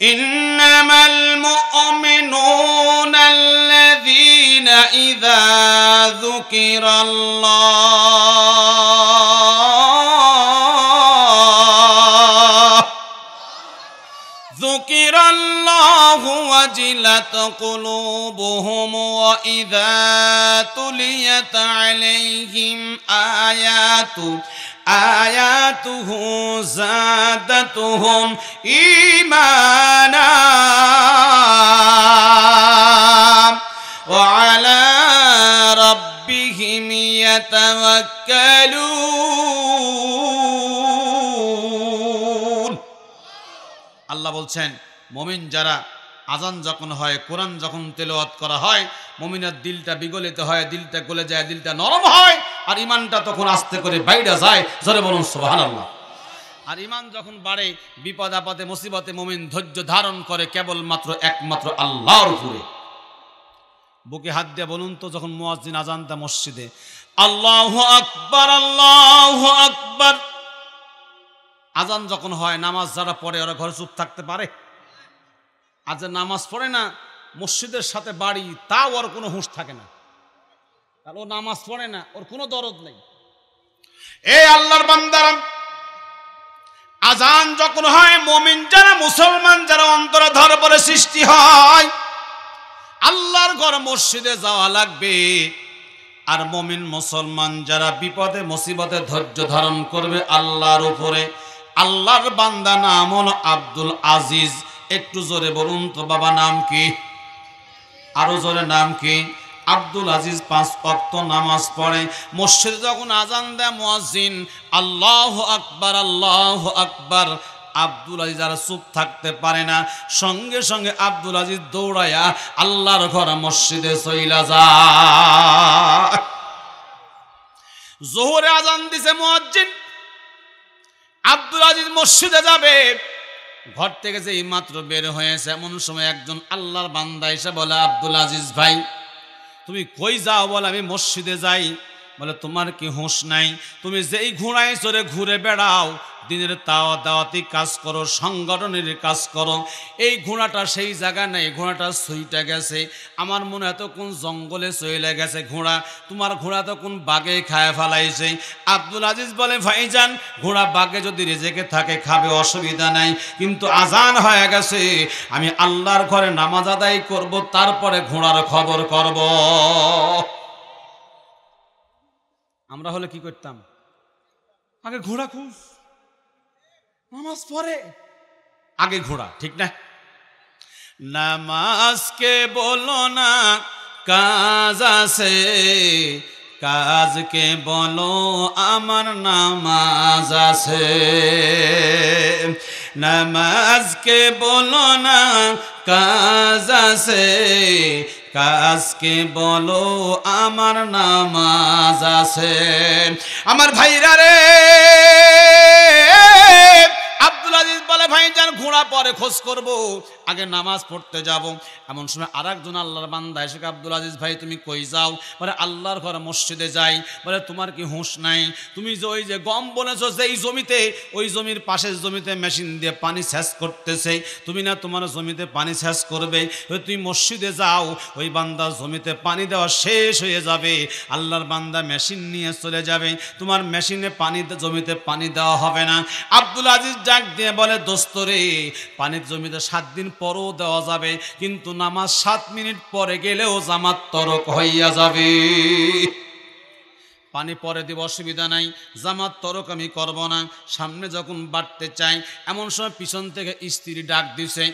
إنما المؤمنون الذين إذا ذكر الله وجلت قلوبهم وإذا تليت عليهم آياته زادتهم إيمانا وعلى ربهم يتوكلون আল্লাহ বলছেন মুমিন যারা আজান যখন হয়, কোরআন যখন তেলাওয়াত করা হয়, মুমিনের দিলটা বিগলিত হয়, দিলটা গলে যায়, দিলটা নরম হয়, আর ঈমানটা তখন আস্তে করে বাইরে যায়। জোরে বলুন সুবহানাল্লাহ। আর ঈমান যখন বাড়ে, বিপদ আপদে মুসিবতে মুমিন ধৈর্য ধারণ করে কেবলমাত্র একমাত্র আল্লাহর উপরে। বুকে হাত দিয়ে বলুন তো, যখন মুয়াজ্জিন আজান দেয় মসজিদে, আল্লাহু আকবার, আল্লাহু আকবার, আজান যখন হয়, নামাজ যারা পড়ে ওরা ঘরে চুপ থাকতে পারে? আজ নামাজ পড়ে না, মসজিদের সাথে বাড়ি, তাও ওর কোনো হুঁশ থাকে না, তাহলে ও নামাজ পড়ে না, ওর কোনো দরদ নেই। এই আল্লাহর বান্দারা, আজান যখন হয়, মুমিন যারা, মুসলমান যারা অন্তরে ধর্মের সৃষ্টি হয়, আল্লাহর ঘর মসজিদে যাওয়া লাগবে। আর মুমিন মুসলমান যারা বিপদে মুসিবতে ধৈর্য ধারণ করবে আল্লাহর উপরে। আল্লাহর বান্দা নাম হলো আব্দুল আজিজ। একটু জোরে বলুন তো বাবা, নাম কি? আরো জোরে নাম কি? আব্দুল আজিজ 5 ওয়াক্ত নামাজ পড়ে। মসজিদে যখন আজান দেয় মুয়াজ্জিন, আল্লাহু আকবার, আল্লাহু আকবার, আব্দুল আজিজ আর চুপ থাকতে পারে না, সঙ্গে সঙ্গে আব্দুল আজিজ দৌড়ায়া আল্লাহর ঘর মসজিদে চইলা যায়। জোহরে আজান দিছে মুয়াজ্জিন, আব্দুল আজিজ মসজিদে যাবে, ঘর থেকে যে মাত্র বের হয়েছে, এমন সময় একজন আল্লাহর বান্দা এসে বলে, আব্দুল আজিজ ভাই তুমি কই যাও? বলে আমি মসজিদে যাই। বলে তোমার কি হুঁশ নাই? তুমি যেই ঘোড়ায় চড়ে ঘুরে বেড়াও, দিনের দাওয়াতি কাজ করো, সংগঠনের কাজ করো, এই ঘোড়াটা সেই জায়গা নেই, ঘোড়াটা ছুইটা গেছে। আমার মনে এতক্ষণ জঙ্গলে চলে গেছে ঘোড়া, তোমার ঘোড়া তখন বাঘে খায় ফেলাইছে। আব্দুল আজিজ বলে, ভাইজান ঘোড়া বাঘে যদি রেজেকে থাকে খাবে, অসুবিধা নাই, কিন্তু আজান হয়ে গেছে, আমি আল্লাহর ঘরে নামাজ আদায় করব, তারপরে ঘোড়ার খবর করব। আমরা হলে কি করতাম? আগে ঘোড়া খুঁজ, নামাজ পড়ে আগে ঘোড়া, ঠিক না? নামাজকে বলো না কাজ আছে, কাজকে বলো আমার নামাজ আছে। নামাজকে বলো না কাজ আছে, কাজকে বলো আমার নামাজ আছে। আমার ভাইরা রে, আব্দুল আজিজ বলে, ভাইজান ঘোড়া পরে খোঁজ করব, আগে নামাজ পড়তে যাব। এমন সময় আরেকজন আল্লাহর বান্দা এসে, আব্দুল আজিজ ভাই তুমি কই যাও? বলে আল্লাহর ঘরে মসজিদে যাই। বলে তোমার কি হুঁশ নাই? তুমি যে ওই যে গম বলেছো যে এই জমিতে, ওই জমির পাশের জমিতে মেশিন দিয়ে পানি সেচ করতেছে, তুমি না তোমার জমিতে পানি সেচ করবে, তুমি মসজিদে যাও, ওই বান্দা জমিতে পানি দেওয়া শেষ হয়ে যাবে, আল্লাহর বান্দা মেশিন নিয়ে চলে যাবে, তোমার মেশিনে পানি, জমিতে পানি দেওয়া হবে না। আব্দুল আজিজ ডাক দিয়ে বলে, দোস্ত রে, পানির জমিতে 7 দিন পরও দেওয়া যাবে, কিন্তু নামাজ 7 মিনিট পরে গেলেও জামাত তরক হইয়া যাবে। পানি পরে দিব, অসুবিধা নাই, জামাত তরক আমি করব না। সামনে যখন বাড়তে চাই, এমন সময় পিছন থেকে স্ত্রী ডাক দিছে,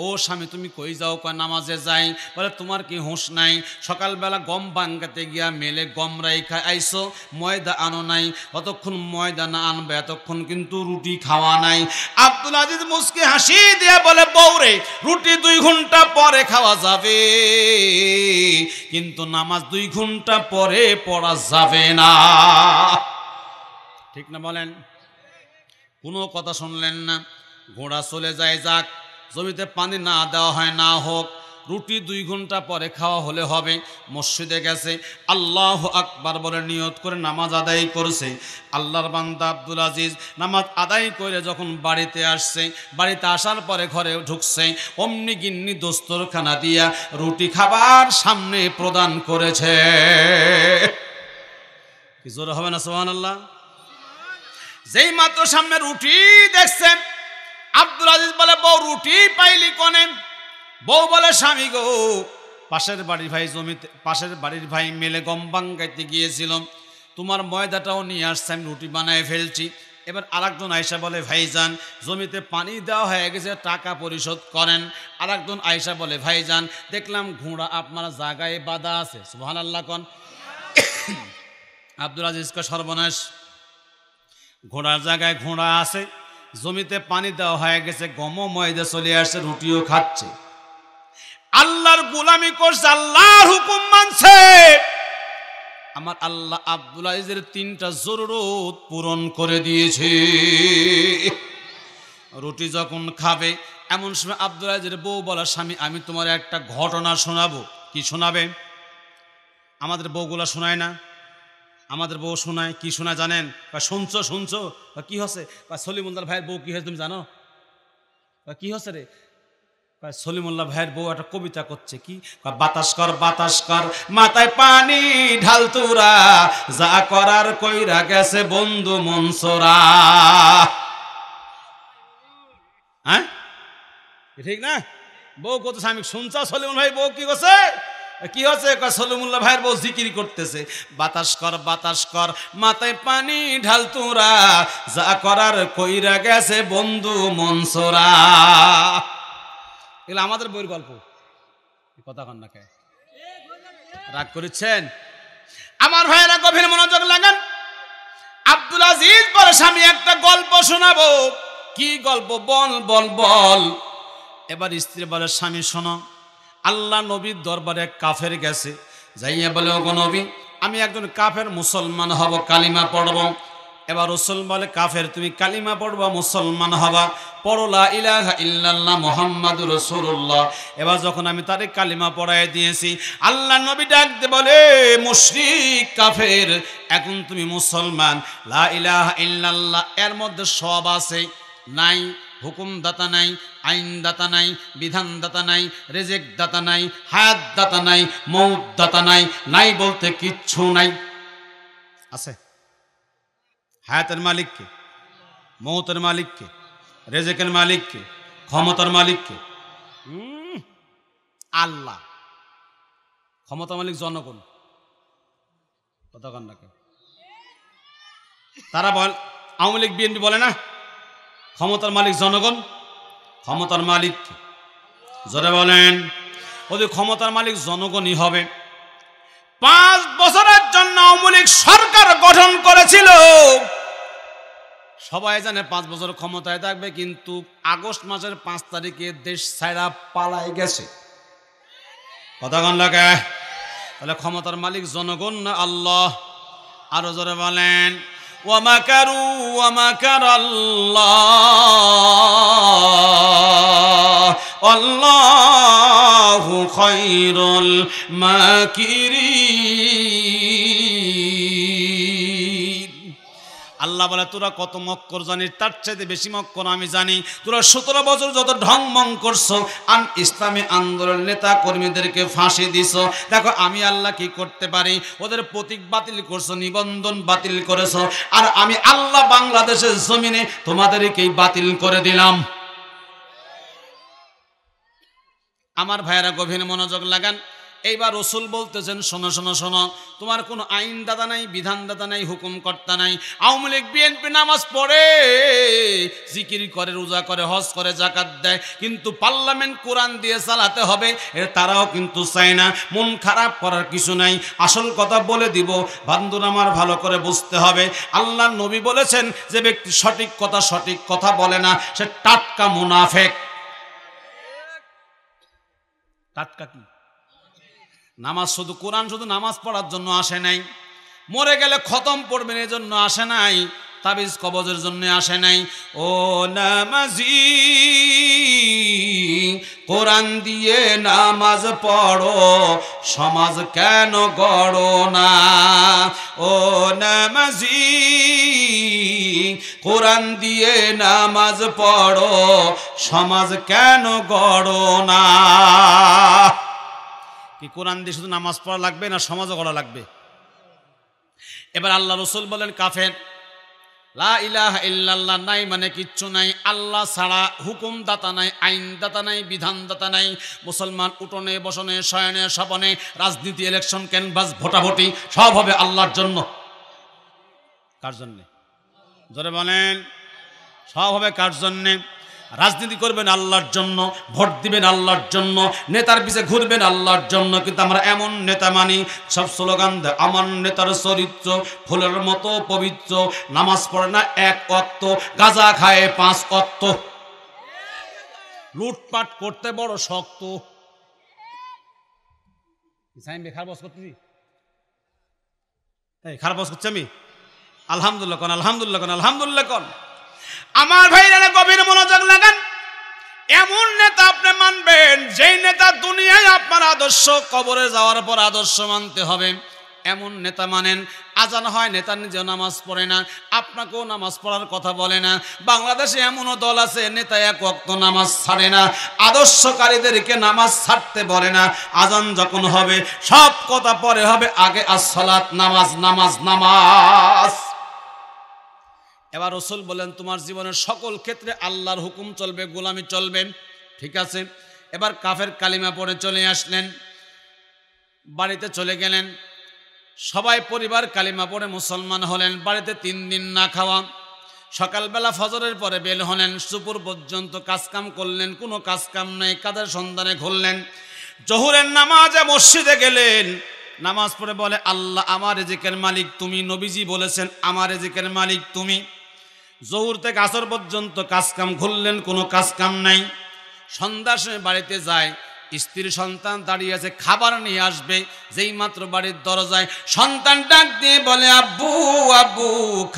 ও স্বামী তুমি কই যাও? কয় নামাজে যাই। বলে তোমার কি হুঁশ নাই? সকালবেলা গম ভাঙ্গাতে গিয়া মেলে গম রাইখা আইসো, ময়দা আনো নাই, কতক্ষণ ময়দা না আনবে এতক্ষণ কিন্তু রুটি খাওয়া নাই। আব্দুল আজিজ মুস্কি হাসি দিয়ে বলে, বউরে রুটি 2 ঘন্টা পরে খাওয়া যাবে, কিন্তু নামাজ 2 ঘন্টা পরে পড়া যাবে না। ঠিক না বলেন? কোনো কথা শুনলেন না। ঘোড়া চলে যায়, যাক, জমিতে পানি না দেওয়া হয় না হোক, রুটি 2 ঘন্টা পরে খাওয়া হলে হবে। মসজিদে গেছে, আল্লাহু আকবার বলে নিয়ত করে নামাজ আদায় করছে। আল্লাহর বান্দা আব্দুল আজিজ নামাজ আদায় করে যখন বাড়িতে আসছে, বাড়িতে আসার পরে ঘরে ঢুকছে, অমনি গিন্নি দস্তরখানা দিয়া রুটি খাবার সামনে প্রদান করেছে। কি জোরে হবে না সুবহানাল্লাহ? যেই মাত্র সামনে রুটি দেখছে, আব্দুল আজিজ বলে, বউ রুটি পাইলি কোনে? বউ বলে, স্বামী গো, পাশের বাড়ির ভাই মিলে গম ভাঙ্গাইতে গিয়েছিলাম, তোমার ময়দাটাও নিয়ে আসছে, আমি রুটি বানায় ফেলছি। এবার আরেকজন আয়েশা বলে, ভাইজান জমিতে পানি দেওয়া হয়ে গেছে, টাকা পরিশোধ করেন। আরেকজন আয়েশা বলে, ভাইজান দেখলাম ঘোড়া আপনার জায়গায় বাঁধা আছে। সুবহানাল্লাহ কোন? আব্দুল আজিজ কা সর্বনাশ, ঘোড়ার জায়গায় ঘোড়া আছে, জমিতে পানি দেওয়া হয়ে গেছে, গম ময়দা চলে আসছে, রুটিও খাচ্ছে। আল্লাহর গোলামি করছে, আল্লাহর হুকুম মানছে। আমার আল্লাহ আব্দুল আজিজের 3টা জরুরত পূরণ করে দিয়েছে। রুটি যখন খাবে, এমন সময় আব্দুল আজিজের বউ বলা, স্বামী আমি তোমার একটা ঘটনা শোনাবো। কি শোনাবে? আমাদের বউগুলা শোনায় না? আমাদের বউ শোনায়। কি শোনায় জানেন? শুনছো কি হচ্ছে? সলিমুল্লাহ ভাইয়ের বউ কি হয়েছে তুমি জানো? কি হচ্ছে রে? সলিমুল্লাহ ভাইয়ের বউ একটা কবিতা করছে। কি? বাতাস কর বাতাস কর, মাথায় পানি ঢাল তোরা, যা করার কইরা গেছে বন্ধু মনসুরা। হ্যাঁ ঠিক না? বউ কত স্বামী শুনছ? সলিমুল্লাহ ভাই বউ কি করছে? কি হচ্ছে? সলিমুল্লাহ ভাইয়ের বউ জিকির করতেছে, বাতাস কর বাতাস কর, মাথায় পানি ঢাল তোরা, যা করার কইরা গেছে বন্ধু মনসুরা। এগুলো আমাদের বইয়ের গল্প। কথা কন না কে? রাগ করেছেন? আমার ভাইয়েরা গভীর মনোযোগ লাগান। আব্দুল আজিজ বলে, স্বামী একটা গল্প শোনাবো। কি গল্প? বল বল বল। এবার স্ত্রী বলে, স্বামী শোনো, আল্লাহ নবীর দরবারে এক কাফের গেছে, যাইয়া বলে, ওগো নবী, আমি একজন কাফের মুসলমান হব, কালিমা পড়ব। এবার রাসূল বলে, কাফের তুমি কালিমা পড়বা, মুসলমান হবা, পড়ো লা ইলাহা ইল্লাল্লাহ মুহাম্মাদুর রাসূলুল্লাহ। এবার যখন আমি তারে কালিমা পড়ায় দিয়েছি, আল্লাহ নবী ডাকতে বলে, মুশরিক কাফের, এখন তুমি মুসলমান। লা ইলাহা ইল্লাল্লাহ এর মধ্যে সব আছে, নাই হুকুমদাতা নাই, আইনদাতা নাই, বিধানদাতা নাই, রেজেক দাতা নাই, হায়াত দাতা নাই, মৌত দাতা নাই। নাই বলতে কিচ্ছু নাই। আছে? হায়াতের মালিককে, মৌতের মালিককে, রেজেকের মালিককে, ক্ষমতার মালিককে? আল্লাহ। ক্ষমতার মালিক জনগণ। কতক্ষণ রাখে তারা বল, আওয়ামী লীগ বিএনপি বলে না ক্ষমতার মালিক জনগণ? ক্ষমতার মালিক জোরে বলেন। ওদের ক্ষমতার মালিক জনগণই হবে। 5 বছরের জন্য আওয়ামী লীগ সরকার গঠন করেছিল। সবাই জানে 5 বছর ক্ষমতায় থাকবে, কিন্তু আগস্ট মাসের 5 তারিখে দেশ ছাইড়া পালাই গেছে। কতক্ষণ লাগে? তাহলে ক্ষমতার মালিক জনগণ না আল্লাহ? আরো জোরে বলেন। ওয়ামাকারু ওয়ামাকারাল্লাহ আল্লাহু খায়রুল মাকিরিন। আল্লাহ বলে, তোরা কত মক্কর জানিস, তার চাইতে বেশি মক্কর আমি জানি। তোরা 17 বছর যত ঢংমং করছো, ইসলামী আন্দোলন নেতা কর্মীদেরকে ফাঁসি দিছো। দেখো আমি আল্লাহ কি করতে পারি। ওদের প্রতীক বাতিল করছো, নিবন্ধন বাতিল করেছো, আর আমি আল্লাহ বাংলাদেশের জমিনে তোমাদেরকেই বাতিল করে দিলাম। আমার ভাইয়েরা গভীর মনোযোগ লাগান। এইবার রাসূল বলতেছেন, শোনো শোনো শোনো, তোমার কোনো আইন দাতা নাই, বিধান দাতা নাই, হুকুম কর্তা নাই। আওয়ামী লীগ বিএনপি নামাজ পড়ে, জিকির করে, রোজা করে, হজ করে, যাকাত দেয়, কিন্তু পার্লামেন্ট কোরআন দিয়ে চালাতে হবে, এর তারাও কিন্তু চায় না। মন খারাপ করার কিছু নাই। আসল কথা বলে দিব, বান্দুর আমার ভালো করে বুঝতে হবে। আল্লাহ নবী বলেছেন, যে ব্যক্তি সঠিক কথা বলে না, সে টাটকা মুনাফেক। টাটকা কি? নামাজ শুধু কোরআন শুধু নামাজ পড়ার জন্য আসে নাই, মরে গেলে খতম পড়বেন এর জন্য আসে নাই, তাবিজ কবজের জন্য আসে নাই। ও নামাজি কোরআন দিয়ে নামাজ পড়ো, সমাজ কেন গড়ো না? ও নামাজি, কোরআন দিয়ে নামাজ পড়ো, সমাজ কেন গড়ো না? কি কোরআন দিয়ে শুধু নামাজ পড়া লাগবে না সমাজও গড়া লাগবে? এবার আল্লাহ রসুল বলেন কাফের, লা ইলাহা ইল্লাল্লাহ নাই মানে কিচ্ছু নাই, আল্লাহ ছাড়া হুকুমদাতা নাই, আইনদাতা নাই, বিধানদাতা নাই। মুসলমান উঠোনে বসনে শয়নে স্বপনে রাজনীতি ইলেকশন ক্যানভাস ভোটাভুটি সব হবে আল্লাহর জন্য। কার জন্যে? জোরে বলেন। সব হবে কার জন্যে? রাজনীতি করবেন আল্লাহর জন্য, ভোট দিবেন আল্লাহর জন্য, নেতার পিছে ঘুরবেন আল্লাহর জন্য। কিন্তু আমরা এমন নেতা মানি সব স্লোগান দেয়, আমার নেতার চরিত্র ফুলের মতো পবিত্র, নামাজ পড়ে না 1 ওয়াক্ত, গাঁজা খায় 5 ওয়াক্ত, লুটপাট করতে বড় শক্ত। খারাপ বস করতেছি, খারাপ বস করছি আমি? আলহামদুলিল্লাহ কোন, আলহামদুলিল্লাহ কোন, আলহামদুলিল্লাহ কোন। আমার ভাইরা গভীর মনোযোগ লাগান। এমন নেতা আপনি মানবেন যেই নেতা দুনিয়ায় আপনার আদর্শ, কবরে যাওয়ার পর আদর্শ মানতে হবে। এমন নেতা মানেন, আজান হয় নেতা নিজেও নামাজ পড়ে না, আপনাকেও নামাজ পড়ার কথা বলে না। বাংলাদেশে এমনও দল আছে নেতা 1 ওয়াক্ত নামাজ ছাড়ে না, আদর্শকারীদেরকে নামাজ ছাড়তে বলে না। আজান যখন হবে সব কথা পরে হবে, আগে আসসালাত, নামাজ, নামাজ, নামাজ। এবার রসুল বলেন তোমার জীবনের সকল ক্ষেত্রে আল্লাহর হুকুম চলবে, গোলামি চলবে। ঠিক আছে। এবার কাফের কালিমা পড়ে চলে আসলেন, বাড়িতে চলে গেলেন। সবাই পরিবার কালিমা পড়ে মুসলমান হলেন। বাড়িতে 3 দিন না খাওয়া। সকালবেলা ফজরের পরে বের হলেন, দুপুর পর্যন্ত কাজকাম করলেন, কোনো কাজকাম নাই, কাজের সন্ধানে ঘুরলেন। জোহরের নামাজে মসজিদে গেলেন, নামাজ পড়ে বলে আল্লাহ আমার রিজিকের মালিক তুমি, নবীজি বলেছেন আমার রিজিকের মালিক তুমি। জোহর থেকে আসর পর্যন্ত কাজকাম ঘুরলেন, কোনো কাজকাম নাই। সন্ধ্যার সময় বাড়িতে যায়, স্ত্রী সন্তান দাঁড়িয়ে আছে, খাবার নিয়ে আসবে। যেই মাত্র বাড়ির দরজায় সন্তান ডাক দিয়ে বলে আব্বু আব্বু,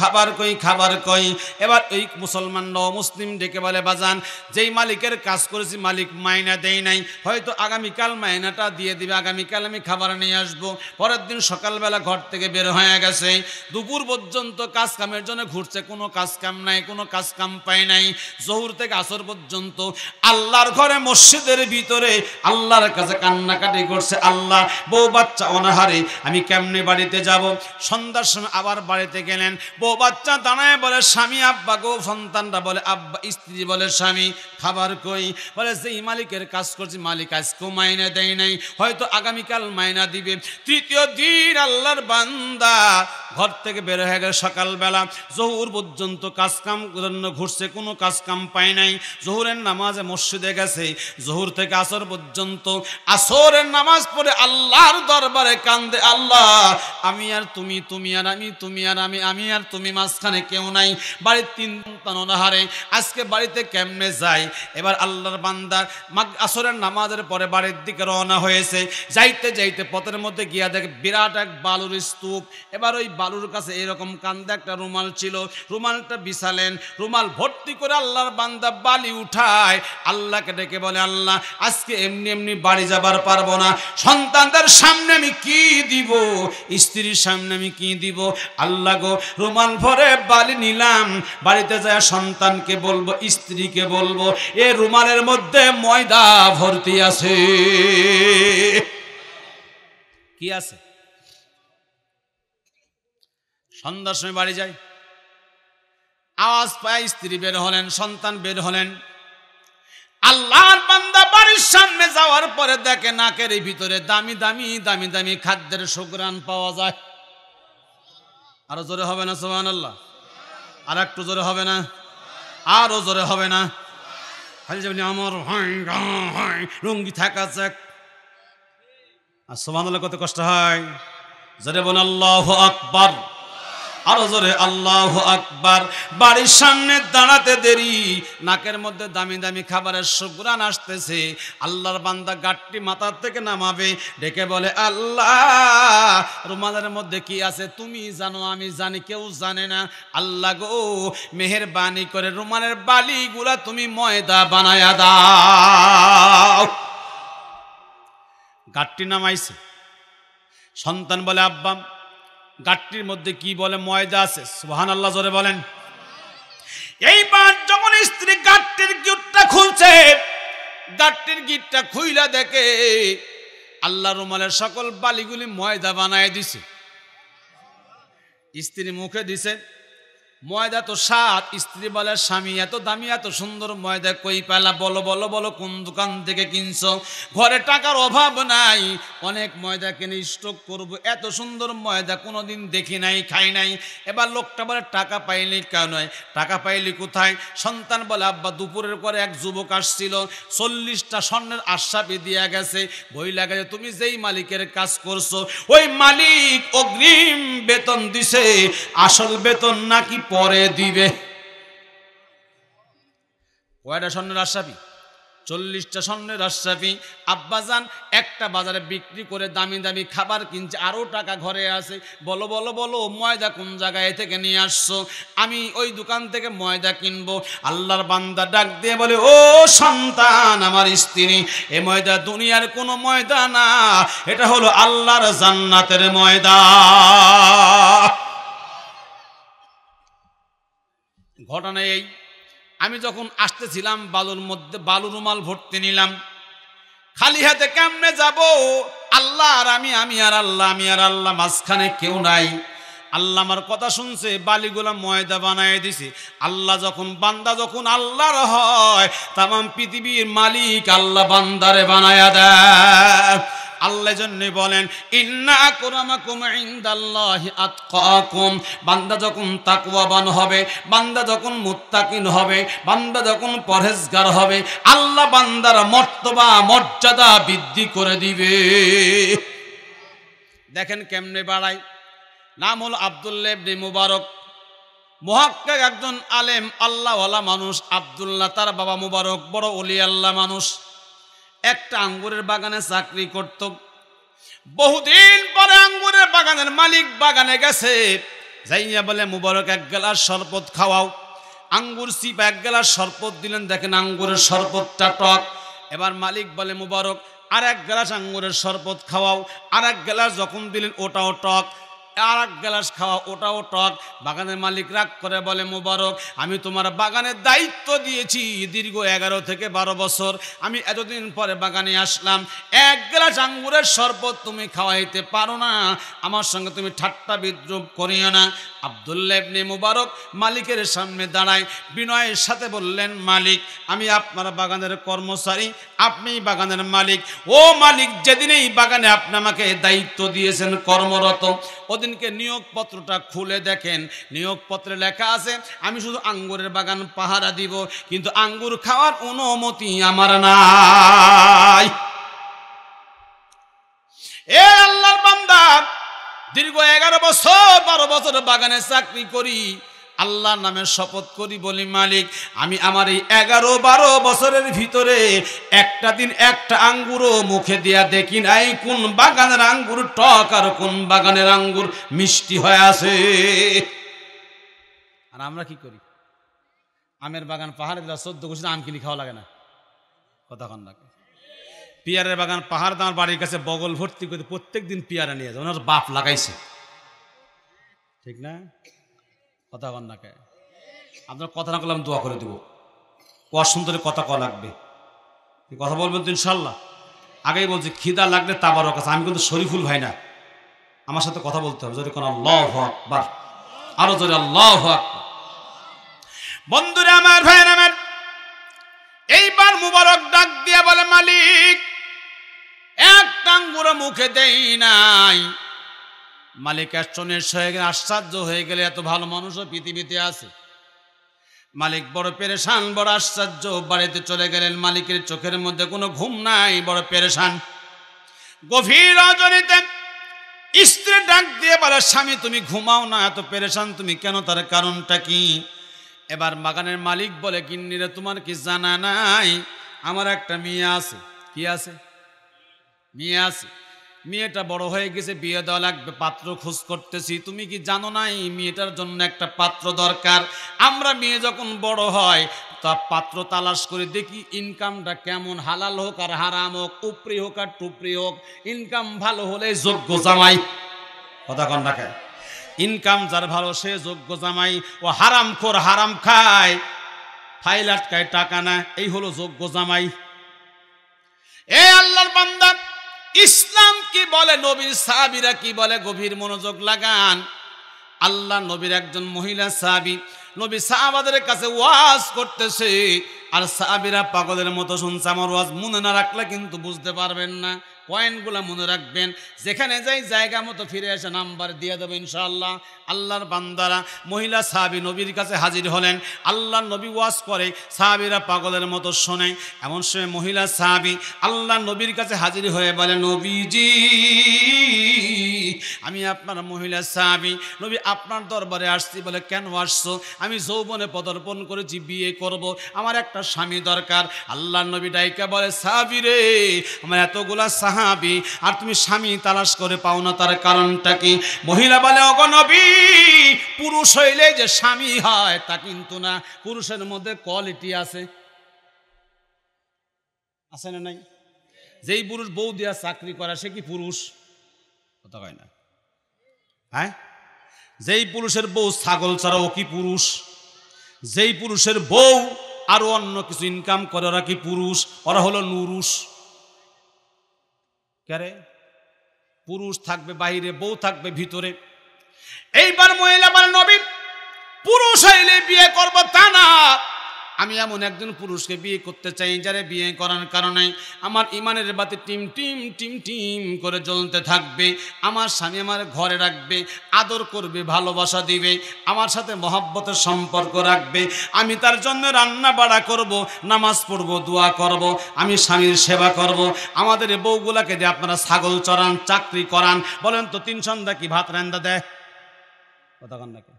খাবার কই, খাবার কই। এবার ওই মুসলমান মুসলিম ডেকে বলে বাজান, যেই মালিকের কাজ করেছি মালিক মাইনা দেয় নাই, হয়তো আগামীকাল মাইনাটা দিয়ে দিবে, আগামীকাল আমি খাবার নিয়ে আসবো। পরের দিন সকালবেলা ঘর থেকে বের হয়ে গেছে, দুপুর পর্যন্ত কাজ কামের জন্য ঘুরছে, কোনো কাজ কাম নাই, কোনো কাজ কাম পায় নাই। জোহর থেকে আসর পর্যন্ত আল্লাহর ঘরে মসজিদের ভিতরে আল্লাহর কাছে কান্নাকাটি করছে, আল্লাহ বউ বাচ্চা অনাহারে, আমি কেমনে বাড়িতে যাব। সন্ধ্যার সময় আবার বাড়িতে গেলেন, বউ বাচ্চা দাঁড়ায় বলে স্বামী আব্বা গো, সন্তানরা বলে আব্বা, স্ত্রী বলে স্বামী খাবার কই। বলে যেই মালিকের কাজ করছি মালিক আজকেও মাইনা দেয় নাই, হয়তো আগামীকাল মাইনা দিবে। তৃতীয় দিন আল্লাহর বান্দা ঘর থেকে বের হয়ে গেল সকালবেলা, জোহর পর্যন্ত কাজকাম জন্য ঘুরছে, কোনো কাজকাম পায় নাই। জোহরের নামাজে মসজিদে গেছে, জোহর থেকে আসর পর্যন্ত, আসরের নামাজ পড়ে আল্লাহর দরবারে কান্দে, আল্লাহ আমি আর তুমি, তুমি আর আমি, তুমি আর আমি, আমি আর তুমি, মাঝখানে কেউ নাই। বাড়ির 3 সন্তান অনাহারে, আজকে বাড়িতে কেমনে যায়। এবার আল্লাহর বান্দা আসরের নামাজের পরে বাড়ির দিকে রওনা হয়েছে। যাইতে যাইতে পথের মধ্যে গিয়া দেখে বিরাট এক বালুর স্তূপ। এবার ওই বালুর কাছে এরকম কান্দে একটা রুমাল ছিল, রুমালটা বিছালেন, রুমাল ভর্তি করে আল্লাহর বান্দা বালি উঠায়, আল্লাহকে ডেকে বলে আল্লাহ আজকে এমনি এমনি বাড়ি যাবার পারবো না, সন্তানদের সামনে আমি কি দিব, স্ত্রীর সামনে আমি কি দিব। আল্লাহ গো, রুমাল ভরে বালি নিলাম, বাড়িতে যায় সন্তানকে বলবো, স্ত্রীকে বলবো এ রুমালের মধ্যে ময়দা ভর্তি আছে। কি আছে? সন্ধ্যার সময় বাড়ি যায়, আওয়াজ পায়, স্ত্রী বের হলেন, সন্তান বের হলেন। আল্লাহর বান্দা বাড়ির সামনে যাওয়ার পরে দেখে নাকের ভিতরে দামি দামি দামি দামি খাদ্যের সুঘ্রাণ পাওয়া যায়। আরো জোরে হবে না সুবহানাল্লাহ? আর একটু জোরে হবে না? আরো জোরে হবে না? খালি যাবেন আমার লুঙ্গি থাকা যাক। আর সুবহানাল্লাহ কত কষ্ট হয়। জোরে বল আল্লাহু আকবার, আরো জোরে আল্লাহু আকবার। বাড়ির সামনে দাঁড়াতে দেরি, নাকের মধ্যে দামি দামি খাবারের সুঘ্রাণ আসতেছে। আল্লাহর বান্দা গাট্টি মাথার থেকে নামাবে, ডেকে বলে আল্লাহ রুমালের মধ্যে কি আছে তুমি জানো, আমি জানি, কেউ জানে না। আল্লাহ গো, মেহেরবানি করে রুমালের বালিগুলা তুমি ময়দা বানায়া দাও। গাঠটি নামাইছে। সন্তান বলে, আব্বা গাঠটির মধ্যে কি বলে? ময়দা আছে। সুবহানাল্লাহ জোরে বলেন। এইবার যখন স্ত্রী গাঠটির গিটটা খুলছে, গাঠটির গিটটা খুইলা দেখে আল্লাহ রুমালের সকল বালিগুলি ময়দা বানায় দিছে। স্ত্রী মুখে দিছে, ময়দা তো স্বাদ। স্ত্রী বলে, স্বামী এত দামি এত সুন্দর ময়দা কই পেলা? বলো বলো বলো, কোন দোকান থেকে কিনছো? ঘরে টাকার অভাব নাই, অনেক ময়দা কিনে স্টক করব, এত সুন্দর ময়দা কোনোদিন দেখি নাই, খাই নাই। এবার লোকটা বলে, টাকা পাইলি কেন? টাকা পাইলি কোথায়? সন্তান বলে, আব্বা দুপুরের পরে এক যুবক আসছিল, 40টা স্বর্ণের আশ্বাপি দিয়া গেছে, বই লাগাছে তুমি যেই মালিকের কাজ করছো ওই মালিক অগ্রিম বেতন দিছে, আসল বেতন নাকি পরে দিবে। কয়টা স্বর্ণের আশ্বাপি? 40টা স্বর্ণের আশ্বাপি। আব্বাজান একটা বাজারে বিক্রি করে দামি দামি খাবার কিনছে, আরও টাকা ঘরে আছে। বলো বলো বলো, ময়দা কোন জায়গায় থেকে নিয়ে আসছো? আমি ওই দোকান থেকে ময়দা কিনবো। আল্লাহর বান্দা ডাক দিয়ে বলে, ও সন্তান, আমার স্ত্রী, এ ময়দা দুনিয়ার কোনো ময়দা না, এটা হলো আল্লাহর জান্নাতের ময়দা। ঘটনা এই, আমি যখন আসতেছিলাম বালুর মধ্যে বালু রুমাল ভর্তি নিলাম, খালি হাতে কেমনে যাব? আল্লাহ আর আমি, আমি আর আল্লাহ, আমি আর আল্লাহ, মাঝখানে কেউ নাই। আল্লাহ আমার কথা শুনছে, বালিগুলা ময়দা বানায় দিছে। আল্লাহ যখন, বান্দা যখন আল্লাহর হয়, তামাম পৃথিবীর মালিক আল্লাহ বান্দারে বানায়া দেয়। আল্লাহ জন্য বলেন, ইন্না আকরামাকুম ইনদাল্লাহি আতকাকুম। বান্দা যখন তাকওয়াবান হবে, বান্দা যখন মুত্তাকিন হবে, বান্দা যখন পরহেজগার হবে, আল্লাহ বান্দার মর্তবা মর্যাদা বৃদ্ধি করে দিবে। দেখেন কেমনে বাড়ায়। নাম হলো আব্দুল্লাহ ইবনে মুবারক, মুহাক্কিক একজন আলেম, আল্লাহওয়ালা মানুষ। আব্দুল্লাহ তার বাবা মুবারক বড় ওলি আল্লাহ মানুষ। একটা আঙ্গুরের বাগানে চাকরি করত। বহুদিন পরে আঙ্গুরের বাগানের মালিক বাগানে গেছে, যাইয়া বলে, মুবারক এক গ্লাস শরবত খাওয়াও। আঙ্গুর চিপা এক গ্লাস শরবত দিলেন, দেখেন আঙ্গুরের শরবতটা টক। এবার মালিক বলে, মুবারক আর এক গ্লাস আঙ্গুরের শরবত খাওয়াও। আর এক গ্লাস যখন দিলেন ওটাও টক, আর এক গ্লাস খাওয়া, ওটাও টক। বাগানের মালিক রাগ করে বলে, মুবারক আমি তোমার বাগানের দায়িত্ব দিয়েছি দীর্ঘ 11 থেকে 12 বছর, আমি এতদিন পরে বাগানে আসলাম, এক গ্লাস আঙ্গুরের শরবত তুমি খাওয়াইতে পারো না, আমার সঙ্গে তুমি ঠাট্টা বিদ্রুপ করিও না। আব্দুল্লাহ ইবনে মুবারক মালিকের সামনে দাঁড়ায়, বিনয়ের সাথে বললেন, মালিক আমি আপনার বাগানের কর্মচারী, আপনি বাগানের মালিক। ও মালিক, যেদিন এই বাগানে আপনি আমাকে দায়িত্ব দিয়েছেন কর্মরত, ওদিনকে নিয়োগপত্রটা খুলে দেখেন, নিয়োগপত্রে লেখা আছে আমি শুধু আঙ্গুরের বাগান পাহারা দিব, কিন্তু আঙ্গুর খাওয়ার অনুমতি আমার নাই। এ আল্লাহর বান্দা, দীর্ঘ 11 বছর 12 বছর বাগানে চাকরি করি, আল্লাহর নামে শপথ করি, বলি মালিক আমি আমার এই 11-12 বছরের ভিতরে একটা দিন একটা আঙ্গুরও মুখে দিয়া দেখি নাই কোন বাগানের আঙ্গুর টক আর কোন বাগানের আঙ্গুর মিষ্টি হয়ে আছে। আর আমরা কি করি? আমের বাগান পাহাড়ে দিলা 14 বছর আম কিনি খাওয়া লাগে না, কথা কন না। পিয়ারের বাগান পাহাড় আমার বাড়ির কাছে বগল ভর্তি করে প্রত্যেক দিন পিয়ারা নিয়ে যায়, ওনার বাপ লাগাইছে, ঠিক না? কথা কন না কে? আপনার কথা না করলাম দোয়া করে দেব, কোয়া সুন্দরের কথা কওয়া লাগবে, কথা বলবেন তো ইনশাল্লাহ। আগেই বলছি খিদা লাগলে তাবারও কাছে, আমি কিন্তু শরীফুল ভাই না, আমার সাথে কথা বলতে হবে। জোরে কোন আল্লাহু আকবার, আরো জোরে আল্লাহু আকবার। বন্ধুরা আমার, ভাইয়ের আমার, এইবার মুবারক ডাক দিয়ে বলে, মালিক একটা আঙ্গুর মুখে দেই নাই। মালিক আশ্চর্য হয়ে গেলে, এত ভালো মানুষও পৃথিবীতে আছে। মালিক বড় পেরেশান, বড় আশ্চর্য, বাড়িতে চলে গেলেন। মালিকের চোখের মধ্যে কোনো ঘুম নাই, বড় পেরেশান। গভীর রজনীতে স্ত্রী ডাক দিয়ে বলে, স্বামী তুমি ঘুমাও না, এত পেরেশান তুমি কেন, তার কারণটা কি? এবার বাগানের মালিক বলে, গিন্নিরে তোমার কি জানা নাই আমার একটা মেয়ে আছে। কি আছে? মেয়ে আছে। মেয়েটা বড় হয়ে গেছে, বিয়ে দেওয়া লাগবে, পাত্র খোঁজ করতেছি। তুমি কি জানো না এই মেয়েটার জন্য একটা পাত্র দরকার? আমরা মেয়ে যখন বড় হয় তা পাত্র তালাশ করে দেখি ইনকামটা কেমন, হালাল হোক আর হারাম হোক, উপরি হোক আর টুপরি হোক, ইনকাম ভালো হলে যোগ্য জামাই। কথা কন রাখে, ইনকাম যার ভালো সে যোগ্য জামাই। ও হারাম খোর, হারাম খায়, ফাইল আটকায়, টাকা না, এই হলো যোগ্য জামাই। এ আল্লাহর বান্দা, ইসলাম কি বলে, নবীর সাহাবীরা কি বলে, গভীর মনোযোগ লাগান। আল্লাহ নবীর একজন মহিলা সাহাবী, নবী সাহাবাদের কাছে ওয়াজ করতেছে, আর সাহাবীরা পাগলের মতো শুনছে। আমার ওয়াজ মনে না রাখলে কিন্তু বুঝতে পারবেন না, পয়েন্টগুলো মনে রাখবেন, যেখানে যাই জায়গা মতো ফিরে এসে নাম্বার দিয়ে দেবো ইনশাআল্লাহ। আল্লাহর বান্দারা, মহিলা সাহাবী নবীর কাছে হাজির হলেন, আল্লাহ নবী ওয়াজ করে, সাহাবীরা পাগলের মতো শোনে। এমন সময় মহিলা সাহাবী আল্লাহ নবীর কাছে হাজির হয়ে বলে, নবীজি আমি আপনার মহিলা সাহাবী, নবী আপনার দরবারে আসছি। বলে কেন আসছো? আমি যৌবনে পদার্পণ করেছি, বিয়ে করব, আমার একটা স্বামী দরকার। আল্লাহ নবী ডাইকা বলে, সাহাবী রে, আমার এতগুলা সাহাবী আর তুমি স্বামী তালাশ করে পাও না, তার কারণটা কি? মহিলা বলে, ওগো নবী, পুরুষ হইলে যে স্বামী হয় তা কিন্তু না, পুরুষের মধ্যে কোয়ালিটি আছে, আছে না নাই? যেই পুরুষ বউ দিয়া চাকরি করে সে কি পুরুষ? কথা কয় না, হ্যাঁ? যেই পুরুষের বউ ছাগল ছাড়া ও কি পুরুষ? যেই পুরুষের বউ আরো অন্য কিছু ইনকাম করে ওরা কি পুরুষ? ওরা হলো নুরুষ। কারে? পুরুষ থাকবে বাইরে, বউ থাকবে ভিতরে। এইবার মহিলা বলে, নবী পুরুষ হইলে বিয়ে করবো তা না, আমি এমন একজন পুরুষকে বিয়ে করতে চাই যারে বিয়ে করার কারণে আমার ইমানের বাতি টিম টিম টিম টিম করে জ্বলতে থাকবে, আমার স্বামী আমার ঘরে রাখবে, আদর করবে, ভালোবাসা দিবে, আমার সাথে মহব্বতের সম্পর্ক রাখবে, আমি তার জন্য রান্না বাড়া করব, নামাজ পড়ব, দোয়া করব, আমি স্বামীর সেবা করব। আমাদের বউগুলাকে যে আপনারা ছাগল চড়ান, চাকরি করান, বলেন তো 3 সন্ধ্যা কি ভাত রান্না দেয়? কথা কন নাকি?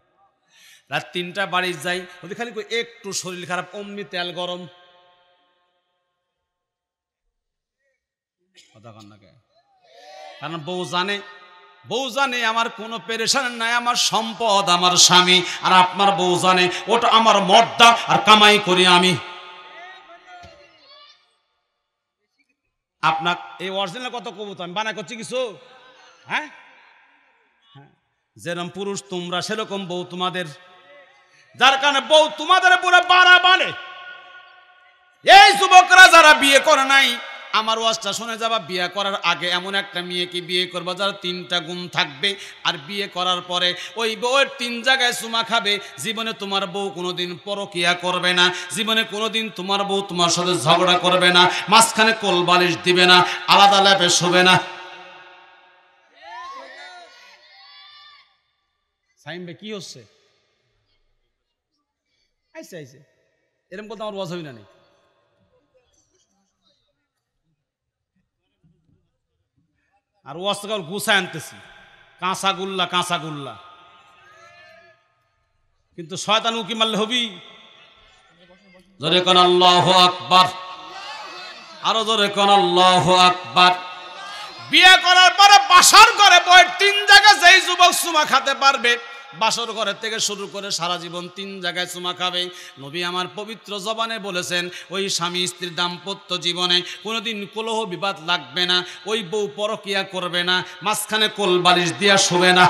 রাত 3টা বাড়ি যাই, ওদের খালি একটু শরীর খারাপ, অমনি তেল গরম। কথা কন নাকি? কারণ বউ জানে আমার কোনো পেরেশান নাই, আমার সম্পদ আমার স্বামী, আর আপনার বউ জানে ওটা আমার মর্দা আর কামাই করি আমি। আপনার এই অরিজিনাল কত কবুতর আমি বানাই করছি কিছু? হ্যাঁ, যেরকম পুরুষ তোমরা সেরকম বউ তোমাদের, যার কারণে বউ তোমাদের পুরো বাড়া বানে। এই যুবকরা যারা বিয়ে করে নাই, আমার ওয়াজটা শুনে যাবা, বিয়ে করার আগে এমন একটা মেয়েকে বিয়ে করবা যার 3টা গুণ থাকবে, আর বিয়ে করার পরে ওই বউয়ের 3 জায়গায় চুমা খাবে। জীবনে তোমার বউ কোনোদিন পরকিয়া করবে না, জীবনে কোনোদিন তোমার বউ তোমার সাথে ঝগড়া করবে না, মাঝখানে কোল বালিশ দিবে না, আলাদা ল্যাপে শোবে না। সাইমবে কি হচ্ছে? আইসে এরকম কথা আমার ওয়াজ হই না নেই। আর ওয়াজ থেকে গুছায় আনতেছি, কাঁচা গুল্লা, কিন্তু শয়তান উকি মারলে হবি। জোরে কোন আল্লাহু আকবার, আরো জোরে কোন আল্লাহু আকবার। বিয়ে করার পরে বাসর করে বউয়ের 3 জায়গায় যেই যুবক চুমা খেতে পারবে, বাসর ঘরের থেকে শুরু করে সারা জীবন 3 জায়গায় চুমা খাবে। নবী আমার পবিত্র জবানে বলেছেন, ওই স্বামী স্ত্রীর দাম্পত্য জীবনে কোনোদিন কলহ বিবাদ লাগবে না, ওই বউ পরকিয়া করবে না, মাঝখানে কোল বালিশ দিয়া শোবে না।